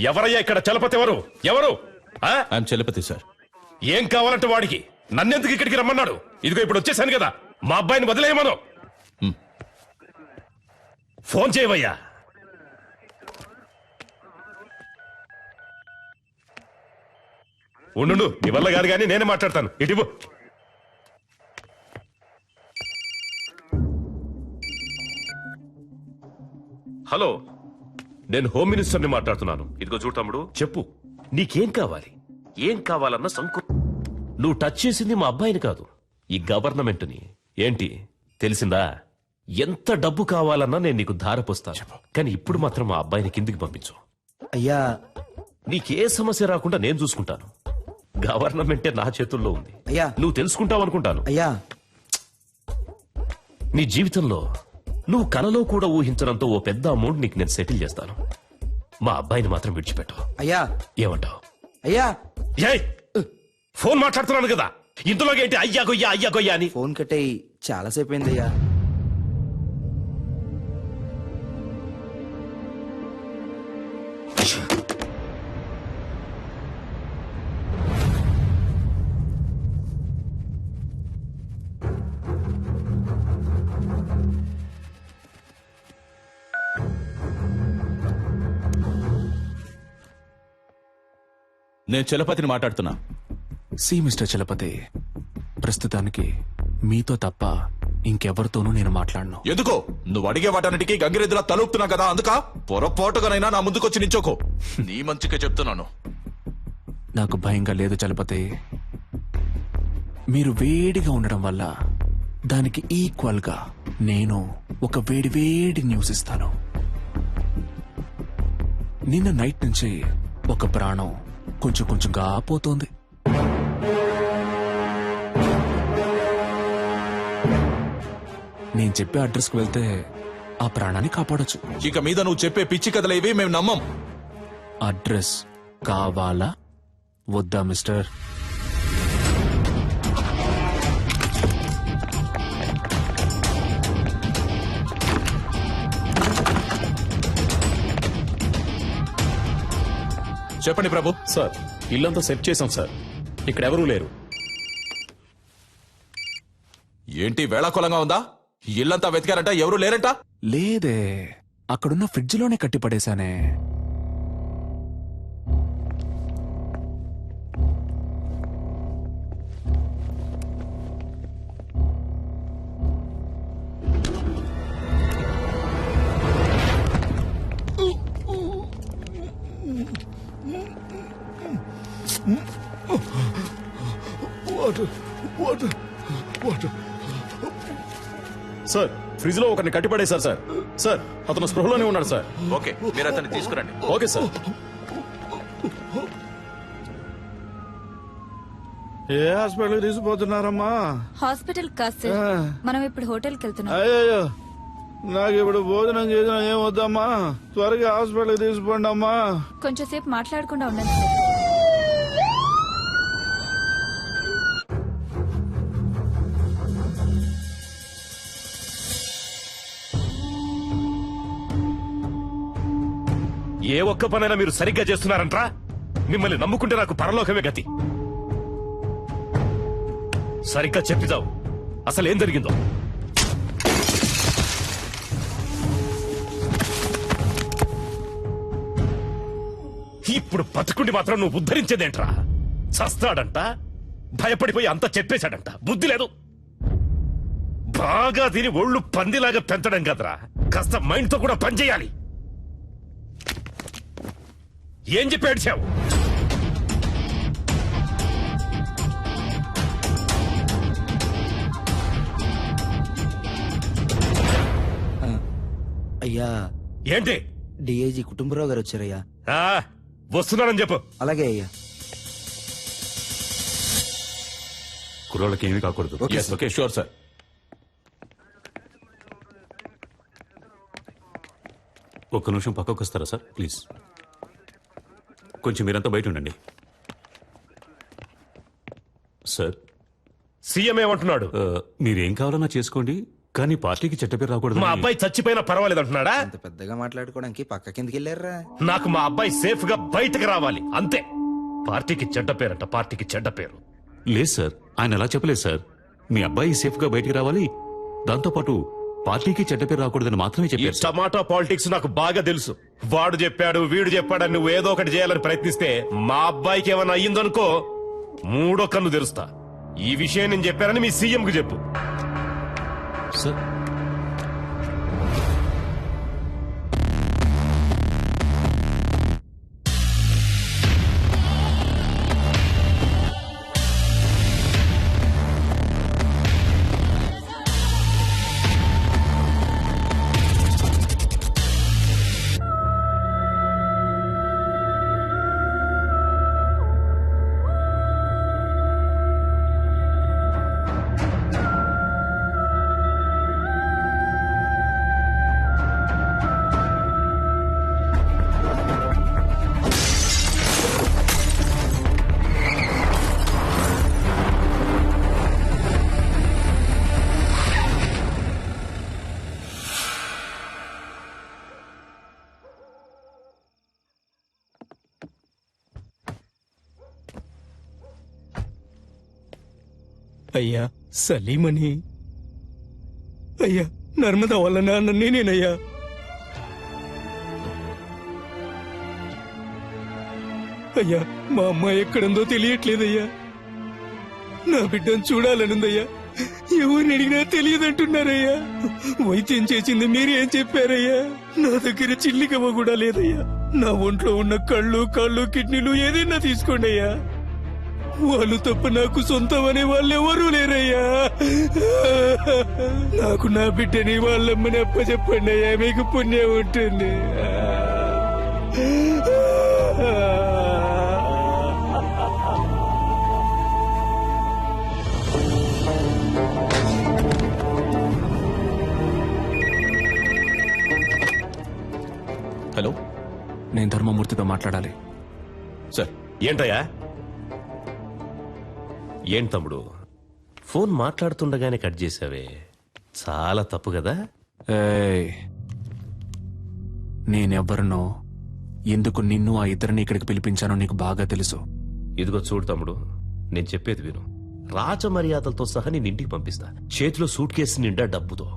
ఎవరయ్యా ఇక్కడ చలపతి? ఎవరు ఎవరు? I'm Chalapathi sir. ఏం కావాలంటే వాడికి? నన్నెందుకు ఇక్కడికి రమ్మన్నాడు? ఇదిగో ఇప్పుడు వచ్చేసాను కదా, మా అబ్బాయిని వదిలేయమను. ఫోన్ చేయవయ్యా. ఉండు, నీ వల్ల గారు కానీ నేనే మాట్లాడతాను. ఇటు హలో, నేను హోమ్ మినిస్టర్ని మాట్లాడుతున్నాను. ఇదిగో చూడు తమ్ముడు, చెప్పు నీకేం కావాలి? ఏం కావాలన్న సంకు. నువ్వు టచ్ చేసింది మా అబ్బాయిని కాదు, ఈ గవర్నమెంట్ని. ఏంటి తెలిసిందా? ఎంత డబ్బు కావాలన్నా నేను నీకు ధారపోస్తాను, కానీ ఇప్పుడు మాత్రం మా అబ్బాయిని కిందికి పంపించు. అయ్యా, నీకే సమస్య రాకుండా నేను చూసుకుంటాను. గవర్నమెంటే నా చేతుల్లో ఉంది. అయ్యా, నువ్వు తెలుసుకుంటావు అనుకుంటాను. అయ్యా, నీ జీవితంలో నువ్వు కలలో కూడా ఊహించడంతో ఓ పెద్ద అమౌంట్ నీకు నేను సెటిల్ చేస్తాను. మా అబ్బాయిని మాత్రం విడిచిపెట్టు. అయ్యా, ఏమంటావు? అయ్యా, ఫోన్ మాట్లాడుతున్నాను కదా, ఇంతలోకి ఏంటి అయ్యా గొయ్యా అయ్యా గొయ్యా అని? ఫోన్ కట్టేయి, చాలాసేపు అయిందయ్యా. నేను చలపతిని మాట్లాడుతున్నా. సి మిస్టర్ చలపతి, ప్రస్తుతానికి మీతో తప్ప ఇంకెవరితోనూ నేను మాట్లాడను. ఎందుకో? నువ్వు అడిగే వాటన్నిటికీ గంగిరెద్దులా తలుపుతున్నా కదా, అందుక పొరపాటుగానైనా నా ముందుకొచ్చి నించోకో. నీ మంచిగా చెప్తున్నాను. నాకు భయంగా లేదు చలపతి. మీరు వేడిగా ఉండడం వల్ల దానికి ఈక్వల్ గా నేను ఒక వేడి న్యూస్ ఇస్తాను. నిన్న నైట్ నుంచి ఒక ప్రాణం కొంచెంగా పోతోంది. నేను చెప్పే అడ్రస్కి వెళ్తే ఆ ప్రాణాన్ని కాపాడొచ్చు. ఇక మీద నువ్వు చెప్పే పిచ్చి కథలు ఇవి మేము నమ్మం. అడ్రస్ కావాలా వద్దా మిస్టర్? చెప్పండి ప్రభు. సార్, ఇల్లంతా సెట్ చేశాం సార్. ఇక్కడ ఎవరూ లేరు. ఏంటి వేళాకోళంగా ఉందా? ఇల్లంతా వెతికారంట, ఎవరూ లేరంట? లేదే, అక్కడున్న ఫ్రిడ్జ్ లోనే కట్టిపడేశానే. సార్, ఫ్రిడ్జ్ లో ఒకరిని కట్టిపడేశారు సార్. సార్, అతను స్పృహలోనే ఉన్నాడు సార్. ఓకే, మీరు అతన్ని తీసుకురండి. Okay sir. ఏ హాస్పిటల్ తీసుకుపోతున్నారమ్మా? హాస్పిటల్ కాదు సార్, మనం ఇప్పుడు హోటల్కి వెళ్తున్నాం. అయ్యో, నాకు ఇప్పుడు భోజనం చేసిన ఏం వద్దమ్మా, త్వరగా హాస్పిటల్కి తీసుకోండి అమ్మా. కొంచెం సేపు మాట్లాడకుండా ఉండండి సార్. ఏ ఒక్క పనైనా మీరు సరిగ్గా చేస్తున్నారంట్రా? మిమ్మల్ని నమ్ముకుంటే నాకు పరలోకమే గతి. సరిగ్గా చెప్పిదావు, అసలు ఏం జరిగిందో. ఇప్పుడు బతుకుండి మాత్రం నువ్వు ఉద్ధరించేదేంట్రా? చస్తాడంట, భయపడిపోయి అంతా చెప్పేశాడంట. బుద్ధి లేదు. బాగా తిని ఒళ్ళు పందిలాగా పెంచడం కదరా, కాస్త మైండ్తో కూడా పనిచేయాలి. ఏం చెప్పి ఏడ్చావు? అయ్యా ఏంటి? డిఐజీ కుటుంబరావు గారు వచ్చారయ్యా. వస్తున్నారని చెప్పు. అలాగే అయ్యా. కుర్రోళ్ళకి ఏమీ కాకూడదు. Okay sure sir. ఒక్క నిమిషం పక్కకు వస్తారా సార్ ప్లీజ్? కొంచెం మీరంతా బయట ఉండండి. సార్, సీఎం ఏమంటున్నాడు? మీరేం కావాలన్నా చేసుకోండి, కానీ పార్టీకి చెడ్డ పేరు రాకూడదు. మా అబ్బాయి చచ్చిపోయినా పర్వాలేదు అంటున్నాడా? అంత పెద్దగా మాట్లాడుకోవడానికి పక్క కిందకి వెళ్ళారా? నాకు మా అబ్బాయి సేఫ్ గా బయటకు రావాలి అంతే. పార్టీకి చెడ్డ పేరంట, పార్టీకి చెడ్డ పేరు. లేదు సార్, ఆయన అలా చెప్పలేదు సార్. మీ అబ్బాయి సేఫ్ గా బయటికి రావాలి, దాంతోపాటు పార్టీకి చెడ్డ పేరు రాకూడదని మాత్రమే ఈ చెప్పారు. టమాటా పాలిటిక్స్ నాకు బాగా తెలుసు. వాడు చెప్పాడు, వీడు చెప్పాడని నువ్వు ఏదో ఒకటి చేయాలని ప్రయత్నిస్తే మా అబ్బాయికి ఏమైనా అయ్యిందనుకో, మూడో కన్ను తెరుస్తా. ఈ విషయం నేను చెప్పానని మీ సీఎం కు చెప్పు. సార్, అయ్యా సలీమని, అయ్యా నర్మదా వాళ్ళ నాన్న నేనేనయ్యా. అయ్యా మా అమ్మాయి ఎక్కడుందో తెలియట్లేదయ్యా. నా బిడ్డను చూడాలనుందయ్యా. ఎవరిని అడిగినా తెలియదంటున్నారయ్యా. వైద్యం చేసింది మీరేం చెప్పారయ్యా? నా దగ్గర చిల్లికవ్వ కూడా లేదయ్యా. నా ఒంట్లో ఉన్న కళ్ళు, కాళ్ళు, కిడ్నీలు ఏదైనా తీసుకోండి అయ్యా. వాళ్ళు తప్ప నాకు సొంతం అనే వాళ్ళు ఎవరూ లేరయ్యా. నాకు నా బిడ్డని వాళ్ళమ్మని అప్పచెప్పండి అయ్యా, మీకు పుణ్యం ఉంటుంది. హలో, నేను ధర్మమూర్తితో మాట్లాడాలి. సార్. ఏంటయ్యా? ఏం తమ్ముడు, ఫోన్ మాట్లాడుతుండగానే కట్ చేసావే, చాలా తప్పు కదా? నేనెవ్వరినో, ఎందుకు నిన్ను ఆ ఇద్దరిని ఇక్కడికి పిలిపించానో నీకు బాగా తెలుసు. ఇదిగో చూడు తమ్ముడు, నేను చెప్పేది విను. రాజమర్యాదలతో సహా నేను ఇంటికి పంపిస్తా, చేతిలో సూట్ కేసు నిండా డబ్బుతో.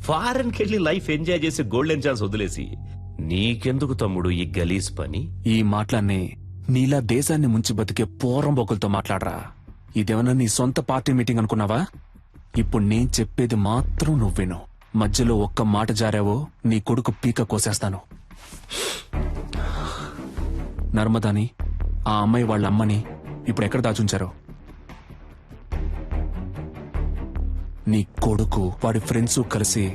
ఫారెన్కి వెళ్ళి లైఫ్ ఎంజాయ్ చేసి గోల్డెన్ ఛాన్స్ వదిలేసి నీకెందుకు తమ్ముడు ఈ గలీజ్ పని? ఈ మాటలన్నీ నీలా దేశాన్ని ముంచి బతికే పోరంబొకులతో మాట్లాడరా. ఇదేమన్నా నీ సొంత పార్టీ మీటింగ్ అనుకున్నావా? ఇప్పుడు నేను చెప్పేది మాత్రం నువ్వు విను. మధ్యలో ఒక్క మాట జారావో నీ కొడుకు పీక కోసేస్తాను. నర్మదాని, ఆ అమ్మాయి వాళ్ళ అమ్మని ఇప్పుడు ఎక్కడ దాచుంచారో? నీ కొడుకు వాడి ఫ్రెండ్స్ కలిసి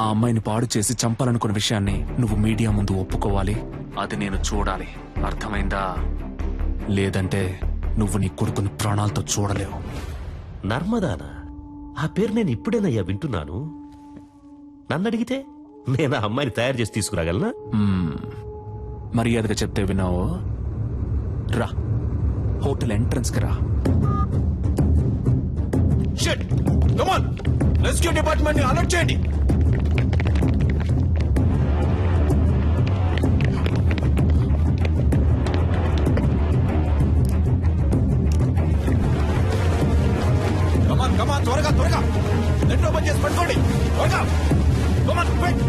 ఆ అమ్మాయిని పాడు చేసి చంపాలనుకున్న విషయాన్ని నువ్వు మీడియా ముందు ఒప్పుకోవాలి. అది నేను చూడాలి, అర్థమైందా? లేదంటే నువ్వు నీ కొడుకుని ప్రాణాలతో చూడలేవు. నర్మదానా? ఆ పేరు నేను ఇప్పుడేనయ్యా వింటున్నాను. నన్ను అడిగితే నేను ఆ అమ్మాయిని తయారు చేసి తీసుకురాగలనా? మర్యాదగా చెప్తే విన్నావు. రా, హోటల్ ఎంట్రన్స్ కి రా. రెస్క్యూ డిపార్ట్మెంట్ ని అలర్ట్ చేయండి. కమాన్ త్వరగా త్వరగా నెట్ ఓపెన్ చేసి పట్టుకోండి త్వరగా. Come on quick.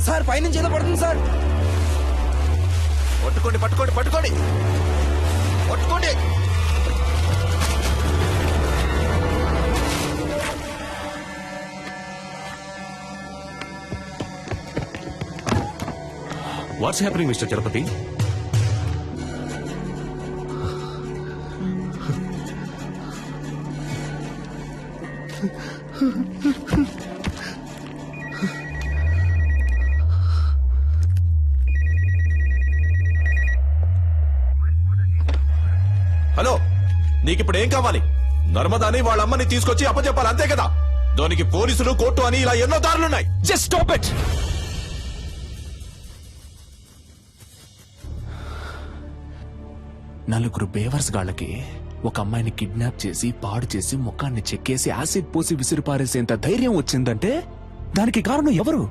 సార్ పైనుంచి ఏదో పడుతుంది సార్. పట్టుకోండి పట్టుకోండి పట్టుకోండి పట్టుకోండి. What's happening mister Chalapathi? Hello, నీకిప్పుడు ఏం కావాలి? నర్మదాని వాళ్ళ అమ్మని తీసుకొచ్చి అప్పచెప్పాలి, అంతే కదా? దానికి పోలీసులు, కోర్టు అని ఇలా ఎన్నో దారులున్నాయి. Just stop it. నలుగురు బేవర్స్ గాళ్ళకి ఒక అమ్మాయిని కిడ్నాప్ చేసి పాడు చేసి ముఖాన్ని చెక్కేసి యాసిడ్ పోసి విసిరిపారేసేంత ధైర్యం వచ్చిందంటే దానికి కారణం ఎవరు?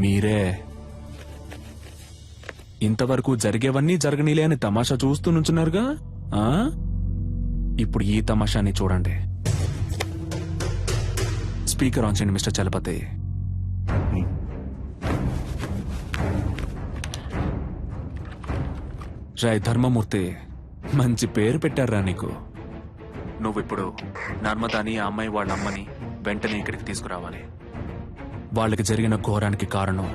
మీరే. ఇంతవరకు జరిగేవన్నీ జరగనీలే అని తమాషా చూస్తూ నుంచున్నారుగా. ఇప్పుడు ఈ తమాషాని చూడండి. స్పీకర్ ఆన్ చేయండి మిస్టర్ చలపతి. రాయ్ ధర్మమూర్తి, మంచి పేరు పెట్టారా నీకు. నువ్విప్పుడు నర్మదాని, ఆ అమ్మాయి వాళ్ళ అమ్మని వెంటనే ఇక్కడికి తీసుకురావాలి. వాళ్ళకి జరిగిన ఘోరానికి కారణం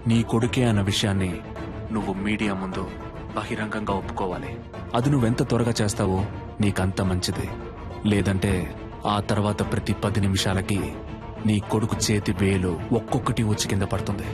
నీ కొడుకే అన్న విషయాన్ని నువ్వు మీడియా ముందు బహిరంగంగా ఒప్పుకోవాలి. అది నువ్వెంత త్వరగా చేస్తావో నీకంత మంచిది. లేదంటే ఆ తర్వాత ప్రతి 10 నిమిషాలకి నీ కొడుకు చేతి వేలు ఒక్కొక్కటి వచ్చి కింద పడుతుంది.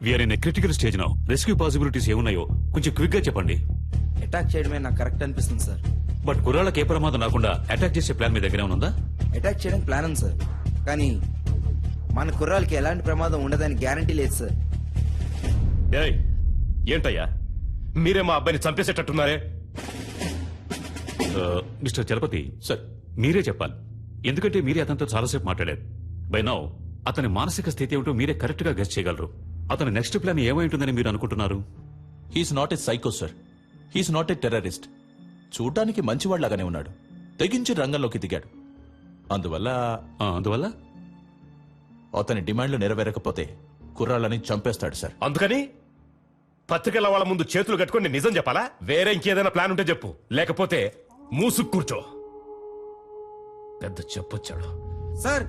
We are in critical stage now. Rescue possibilities ఏమున్నాయో కొంచెం క్విక్ గా చెప్పండి. అటాక్ చేయడమే నాకు కరెక్ట్ అనిపిస్తుంది సార్. బట్ కుర్రాళ్ళకి ఏ ప్రమాదం రాకుండా అటాక్ చేసే ప్లాన్ మీ దగ్గర ఉందా? అటాక్ చేయడానికి ప్లాన్ ఉంది సార్, కానీ మన కుర్రాలకి ఎలాంటి ప్రమాదం ఉండదని గ్యారంటీ లేదు సార్. ఏయ్, ఏంటయ్యా మీరే మా అబ్బాయిని చంపేసేటట్టున్నారే? మిస్టర్ చలపతి సార్, మీరే చెప్పాలి. ఎందుకంటే మీరే అతనితో చాలాసేపు మాట్లాడారు. బై నౌ అతని మానసిక స్థితి ఏమిటో మీరే కరెక్ట్ గా గెస్ చేయగలరు. అతని నెక్స్ట్ ప్లాన్ ఏమై ఉంటుందని మీరు అనుకుంటున్నారు? He's not a psycho sir, he's not a terrorist. చూడ్డానికి మంచివాళ్లాగానే ఉన్నాడు, తెగించి రంగంలోకి దిగాడు. అందువల్ల అతని డిమాండ్లు నెరవేరకపోతే కుర్రాళ్ళని చంపేస్తాడు సార్. అందుకని పత్రికల వాళ్ళ ముందు చేతులు కట్టుకొని నేను నిజం చెప్పాలా? వేరే ఇంకేదైనా ప్లాన్ ఉంటే చెప్పు, లేకపోతే మూసుకు కూర్చో. పెద్ద చెప్పొచ్చాడు సార్.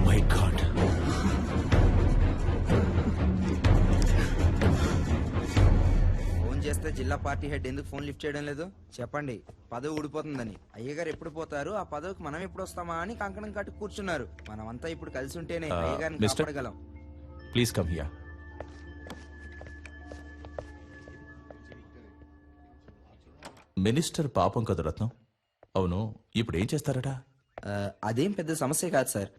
మై గాడ్, ఫోన్ చేస్తే జిల్లా పార్టీ హెడ్ ఎందుకు ఫోన్ లిఫ్ట్ చేయడం లేదు చెప్పండి. పదవి ఊడిపోతుందని. అయ్యగారు ఎప్పుడు పోతారు, ఆ పదవికి మనం ఎప్పుడు వస్తామా అని కంకణం కట్టి కూర్చున్నారు. మనమంతా ఇప్పుడు కలిసి ఉంటేనే అయ్యగారిని కాపాడగలం. Please come here. మినిస్టర్ పాపం కదా రత్నం. అవును, ఇప్పుడు ఏం చేస్తారట? అదేం పెద్ద సమస్య కాదు సార్.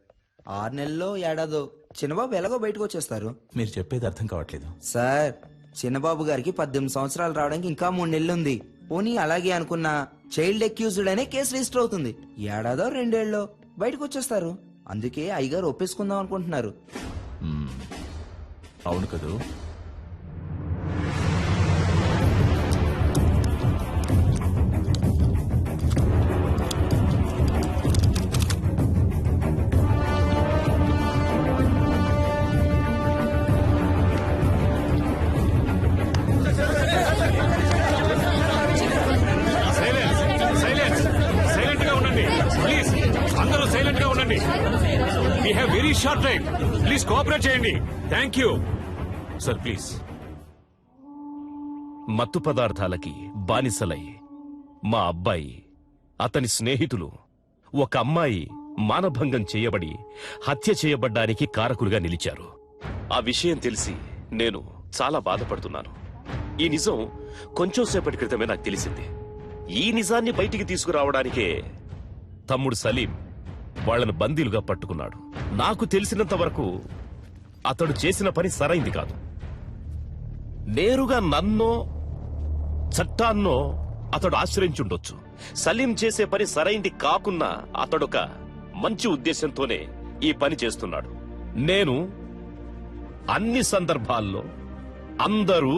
6 నెలల్లో ఏడాదో చిన్నబాబు ఎలాగో బయటకు వచ్చేస్తారు. మీరు చెప్పేది అర్థం కావట్లేదు సార్. చిన్నబాబు గారికి 18 సంవత్సరాలు రావడానికి ఇంకా 3 నెలలు ఉంది. పోనీ అలాగే అనుకున్న చైల్డ్ అక్యూజ్డ్ అనే కేసు రిజిస్టర్ అవుతుంది. ఏడాదో 2 ఏళ్ళలో బయటకు వచ్చేస్తారు. అందుకే అయ్యగారు ఒప్పేసుకుందాం అనుకుంటున్నారు. అవును కదూ? సైలెంట్ గా ఉండండి ప్లీజ్. అందరూ సైలెంట్ గా ఉండండి. We have very short time. Please cooperate చేయండి. Thank you sir. ప్లీజ్. మత్తు పదార్థాలకి బానిసలై మా అబ్బాయి, అతని స్నేహితులు, ఒక అమ్మాయి మానభంగం చేయబడి హత్య చేయబడ్డానికి కారకులుగా నిలిచారు. ఆ విషయం తెలిసి నేను చాలా బాధపడుతున్నాను. ఈ నిజం కొంచెం సేపటి క్రితమే నాకు తెలిసింది. ఈ నిజాన్ని బయటికి తీసుకురావడానికే తమ్ముడు సలీం వాళ్లను బందీలుగా పట్టుకున్నాడు. నాకు తెలిసినంత వరకు అతడు చేసిన పని సరైంది కాదు. నేరుగా నన్నో చట్టాన్నో అతడు ఆశ్రయించుండొచ్చు. సలీం చేసే పని సరైంది కాకున్నా అతడొక మంచి ఉద్దేశంతోనే ఈ పని చేస్తున్నాడు. నేను అన్ని సందర్భాల్లో అందరూ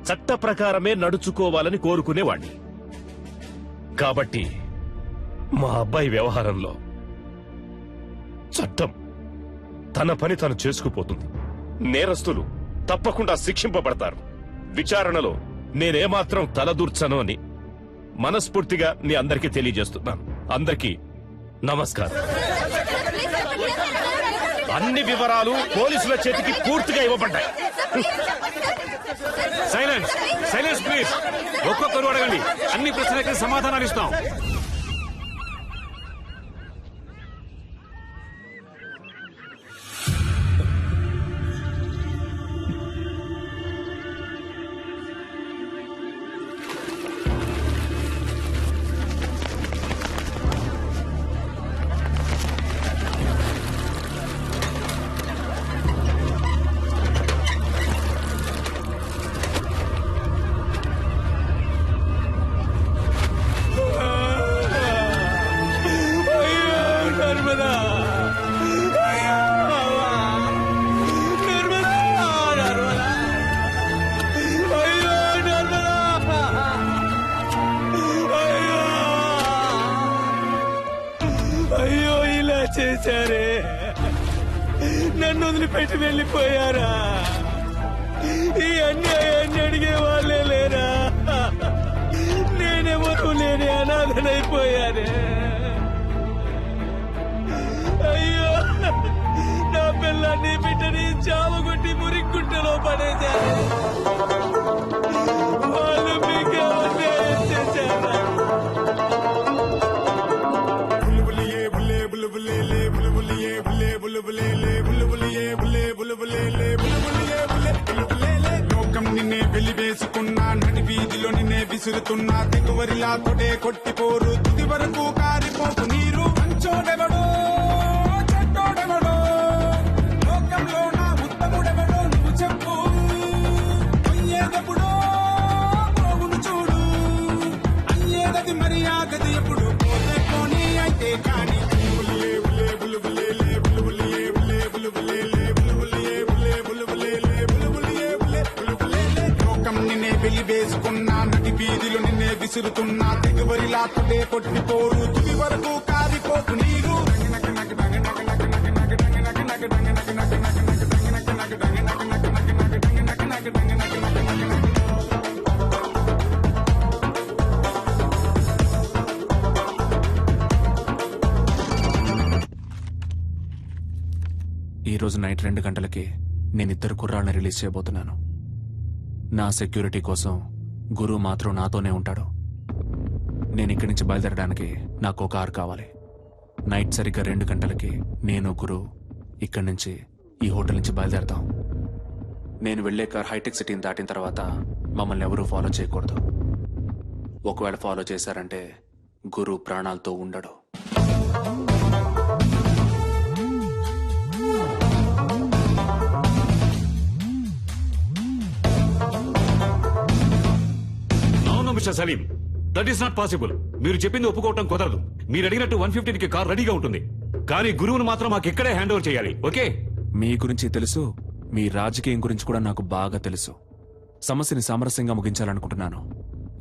చట్ట ప్రకారమే నడుచుకోవాలని కోరుకునేవాణ్ణి. కాబట్టి మా అబ్బాయి వ్యవహారంలో చట్టం తన పని తను చేసుకుపోతుంది. నేరస్తులు తప్పకుండా శిక్షింపబడతారు. విచారణలో నేనేమాత్రం తలదూర్చను అని మనస్ఫూర్తిగా మీ అందరికీ తెలియజేస్తున్నాను. అందరికీ నమస్కారం. అన్ని వివరాలు పోలీసుల చేతికి పూర్తిగా ఇవ్వబడ్డాయి. Silence, silence please. ఒక్కొక్కరు అడగండి. అన్ని ప్రశ్నలకి సమాధానాలు ఇస్తాం. అయ్యో, ఇలా చేశారే. నన్ను వదిలిపెట్టి వెళ్ళిపోయారా? ఈ అన్యాయాన్ని అడిగే వాళ్ళే లేరా? నేనెవరూ లేని అనాథనైపోయానే. అయ్యో, నా పిల్లాన్ని బిడ్డని చావగొట్టి మురిక్కుంటలో పడేశారు. వాళ్ళు మీకే అన్యాయం తెగువరిలా తొడే కొట్టిపోరు తుది వరకు కారిపోకు నీరు మంచోడెవడో చెడ్డోడెవడో లోకంలో నా ఉత్తముడెవడో నువ్వు చెప్పు అయ్యేదెప్పుడో పోవును చూడు అయ్యేదది మర్యాదది ఎప్పుడు పోతే పోనీ అయితే కాని లోకం నిన్నే వెలి వేసుకున్నా నడి వీధిలో నిన్నే విసురుతున్నా తెగువరిలా తొడే కొట్టిపోరు తుది వరకు కారిపోకు నీరు ఈ రోజు నైట్ 2 గంటలకి నేను 2 కుర్రాళ్ళని రిలీజ్ చేయబోతున్నాను. నా సెక్యూరిటీ కోసం గురు మాత్రం నాతోనే ఉంటాడు. నేను ఇక్కడి నుంచి బయలుదేరడానికి నాకు ఒక కారు కావాలి. నైట్ సరిగ్గా 2 గంటలకి నేను గురు ఇక్కడి నుంచి ఈ హోటల్ నుంచి బయలుదేరతాం. నేను వెళ్లే కార్ హైటెక్ సిటీని దాటిన తర్వాత మమ్మల్ని ఎవరూ ఫాలో చేయకూడదు. ఒకవేళ ఫాలో చేశారంటే గురు ప్రాణాలతో ఉండడు. Mister Salim, that is not possible. మీరు చెప్పింది ఒప్పుకోవటం కుదరదు. మీరు అడిగినట్టు 115కి కార్ రెడీగా ఉంటుంది, కానీ గురువును మాత్రం మాకు ఇక్కడే హ్యాండ్ ఓవర్ చేయాలి. ఓకే? మీ గురించి తెలుసు, మీ రాజకీయం గురించి కూడా నాకు బాగా తెలుసు. సమస్యని సామరస్యంగా ముగించాలనుకుంటున్నాను.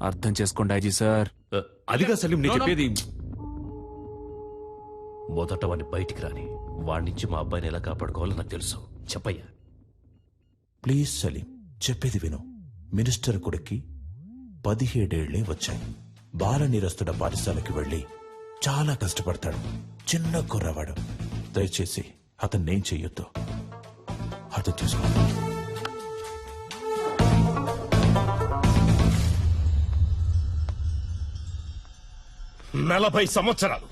అర్థం చేసుకోండి ఐజీ సార్. అదిగా సలీం నేను చెప్పేది. మొదట వాడిని బయటికి రాని, వాడి నుంచి మా అబ్బాయిని ఎలా కాపాడుకోవాలో నాకు తెలుసు. చెప్పయ్యా. ప్లీజ్ సలీం, చెప్పేది విను. మినిస్టర్ కొడుక్కి 17 ఏళ్లే వచ్చాయి. బాల నిరస్తుడ పాఠశాలకి వెళ్లి చాలా కష్టపడతాడు. చిన్న కుర్రవాడు. దయచేసి అతన్నేం చెయ్యొద్దు. అర్థం చేసుకో. 40 సంవత్సరాలు,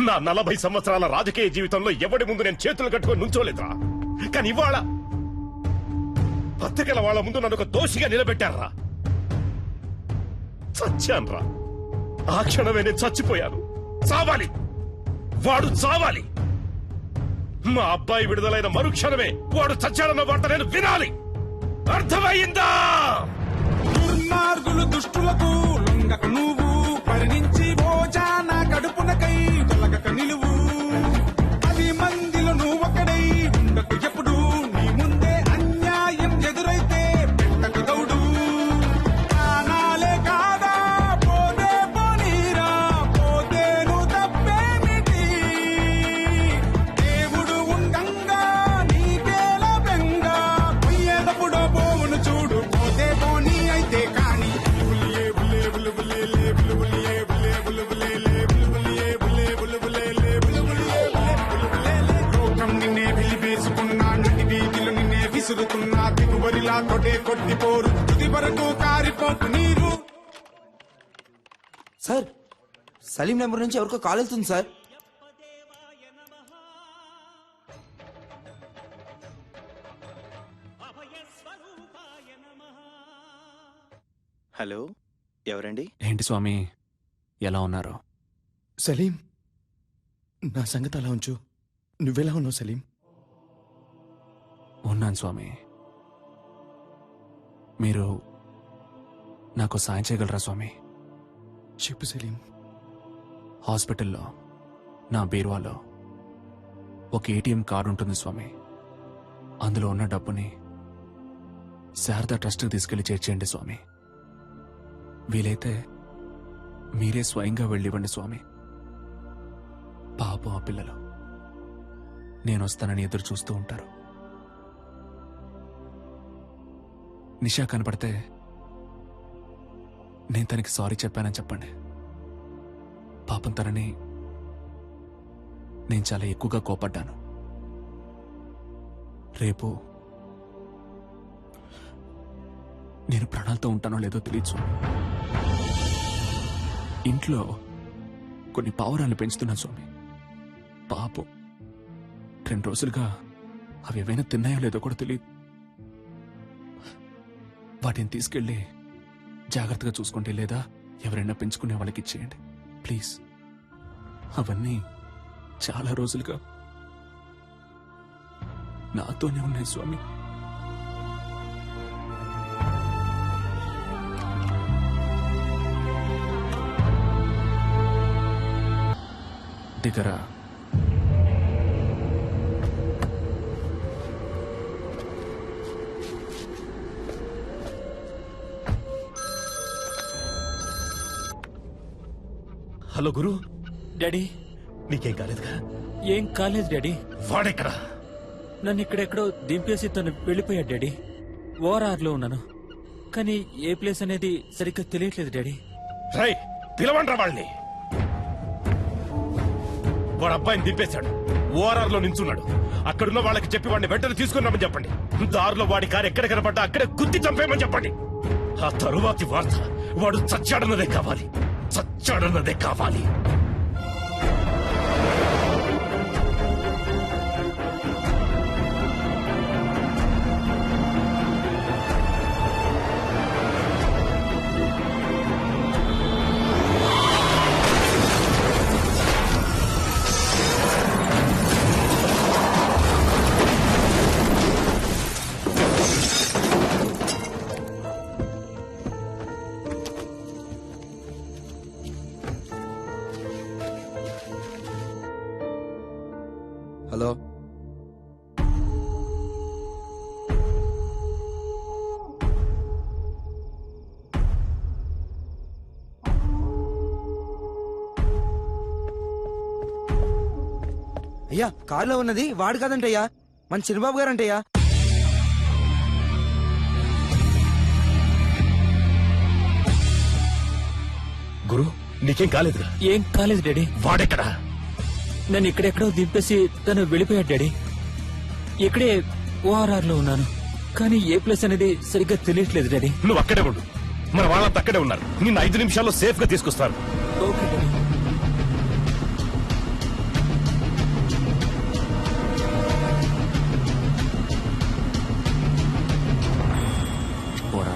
నా 40 సంవత్సరాల రాజకీయ జీవితంలో ఎవడి ముందు నేను చేతులు కట్టుకొని నుంచోలేదురా. కానీ ఇవాళ పత్రికల వాళ్ళ ముందు నన్ను ఒక దోషిగా నిలబెట్టారా. చచ్చాన్రా. ఆ క్షణమే నేను చచ్చిపోయాను. చావాలి, వాడు చావాలి. మా అబ్బాయి విడుదలైన మరుక్షణమే వాడు చచ్చాడన్న వార్త నేను వినాలి. అర్థమైందా? దుర్మార్గులు దుష్టులకు లొంగక నువ్వు పరిణించి భోజన కడుపునకై తొలగక నిలువు. 10 మందిలో నువ్వొక్కడై ఉండకు ఎప్పుడు. నీ ముందే అన్యాయం ఎదురైతే పెట్టకు దౌడు. ప్రాణాలే కాదా పోతే పోనీరా, పోతేను తప్పేమిటి. దేవుడు ఉండంగా నీకేలా బెంగా, పోయేటప్పుడో పోవును చూడు. పోతే పోనీ అయితే కాని లోకం నిన్నే వెలివేసుకున్నా నటి వీధిలో నిన్నే విసురుతున్నా దిగువరిలా తొడే కొట్టిపోరు తుది వరకు కారిపోకు నీరు. సార్, సలీం నెంబర్ నుంచి ఎవరికో కాల్ వెళ్తుంది సార్. హలో, ఎవరండి? ఏంటి స్వామి, ఎలా ఉన్నారు? సలీం, నా సంగతి అలా ఉంచు. నువ్వెలా ఉన్నావు సలీం? ఉన్నాను స్వామి. మీరు నాకు సాయం చేయగలరా స్వామి? చెప్పు సలీం. హాస్పిటల్లో నా బీరువాలో ఒక ఏటీఎం కార్డు ఉంటుంది స్వామి. అందులో ఉన్న డబ్బుని శారదా ట్రస్ట్కి తీసుకెళ్లి చేర్చేయండి స్వామి. వీలైతే మీరే స్వయంగా వెళ్ళివ్వండి స్వామి. పాపం ఆ పిల్లలు నేను వస్తానని ఎదురు చూస్తూ ఉంటారు. నిషా కనపడితే నేను తనకి సారీ చెప్పానని చెప్పండి. పాపం తనని నేను చాలా ఎక్కువగా కోపడ్డాను. రేపు నేను ప్రాణాలతో ఉంటానో లేదో తెలియదు. ఇంట్లో కొన్ని పావురాలు పెంచుతున్నాను స్వామి. పాపం 2 రోజులుగా అవి ఏవైనా తిన్నాయో లేదో కూడా తెలియదు. వాటిని తీసుకెళ్ళి జాగ్రత్తగా చూసుకోండి, లేదా ఎవరైనా పెంచుకునే వాళ్ళకి ఇచ్చేయండి ప్లీజ్. అవన్నీ చాలా రోజులుగా నాతోనే ఉన్నాయి స్వామి. దిగరా. హలో గురు, డాడీ నీకేం కాలేదుగా? ఏం కాలేదు డాడీ. వాడెక్కడా? నన్ను ఇక్కడెక్కడో దింపేసి తను వెళ్ళిపోయాడు డాడీ. ఓఆర్ఆర్ లో ఉన్నాను, కానీ ఏ ప్లేస్ అనేది సరిగ్గా తెలియట్లేదు డాడీ. రై, పిలవండ్రా వాళ్ళని. వాడు అబ్బాయిని దింపేశాడు, ఓఆర్ఆర్ లో నించున్నాడు. అక్కడున్న వాళ్ళకి చెప్పి వాడిని వెంటనే తీసుకున్నామని చెప్పండి. దారిలో వాడి కారు ఎక్కడ కనపడ్డా అక్కడే గుద్ది చంపేయమని చెప్పండి. ఆ తరువాతి వార్త వాడు చచ్చాడన్నదే కావాలి, చచ్చాడన్నదే కావాలి. హలో, అయ్యా కారులో ఉన్నది వాడు కాదంటయ్యా, మన చిన్నబాబు గారంటయ్యా. గురు, నీకేం కాలేదుగా? ఏం కాలేదు డాడీ. వాడెక్కడా? నన్ను ఇక్కడెక్కడో దింపేసి తను వెళ్ళిపోయాడు డాడీ. ఇక్కడే ఓఆర్ఆర్ లో ఉన్నాను, కానీ ఏ ప్లేస్ అనేది సరిగ్గా తెలియట్లేదు డాడీ. నువ్వు అక్కడే ఉండు, మన వాళ్ళంతా అక్కడే ఉన్నారు. నిన్ను 5 నిమిషాల్లో సేఫ్ గా తీసుకొస్తారు. Okay daddy. పోరా.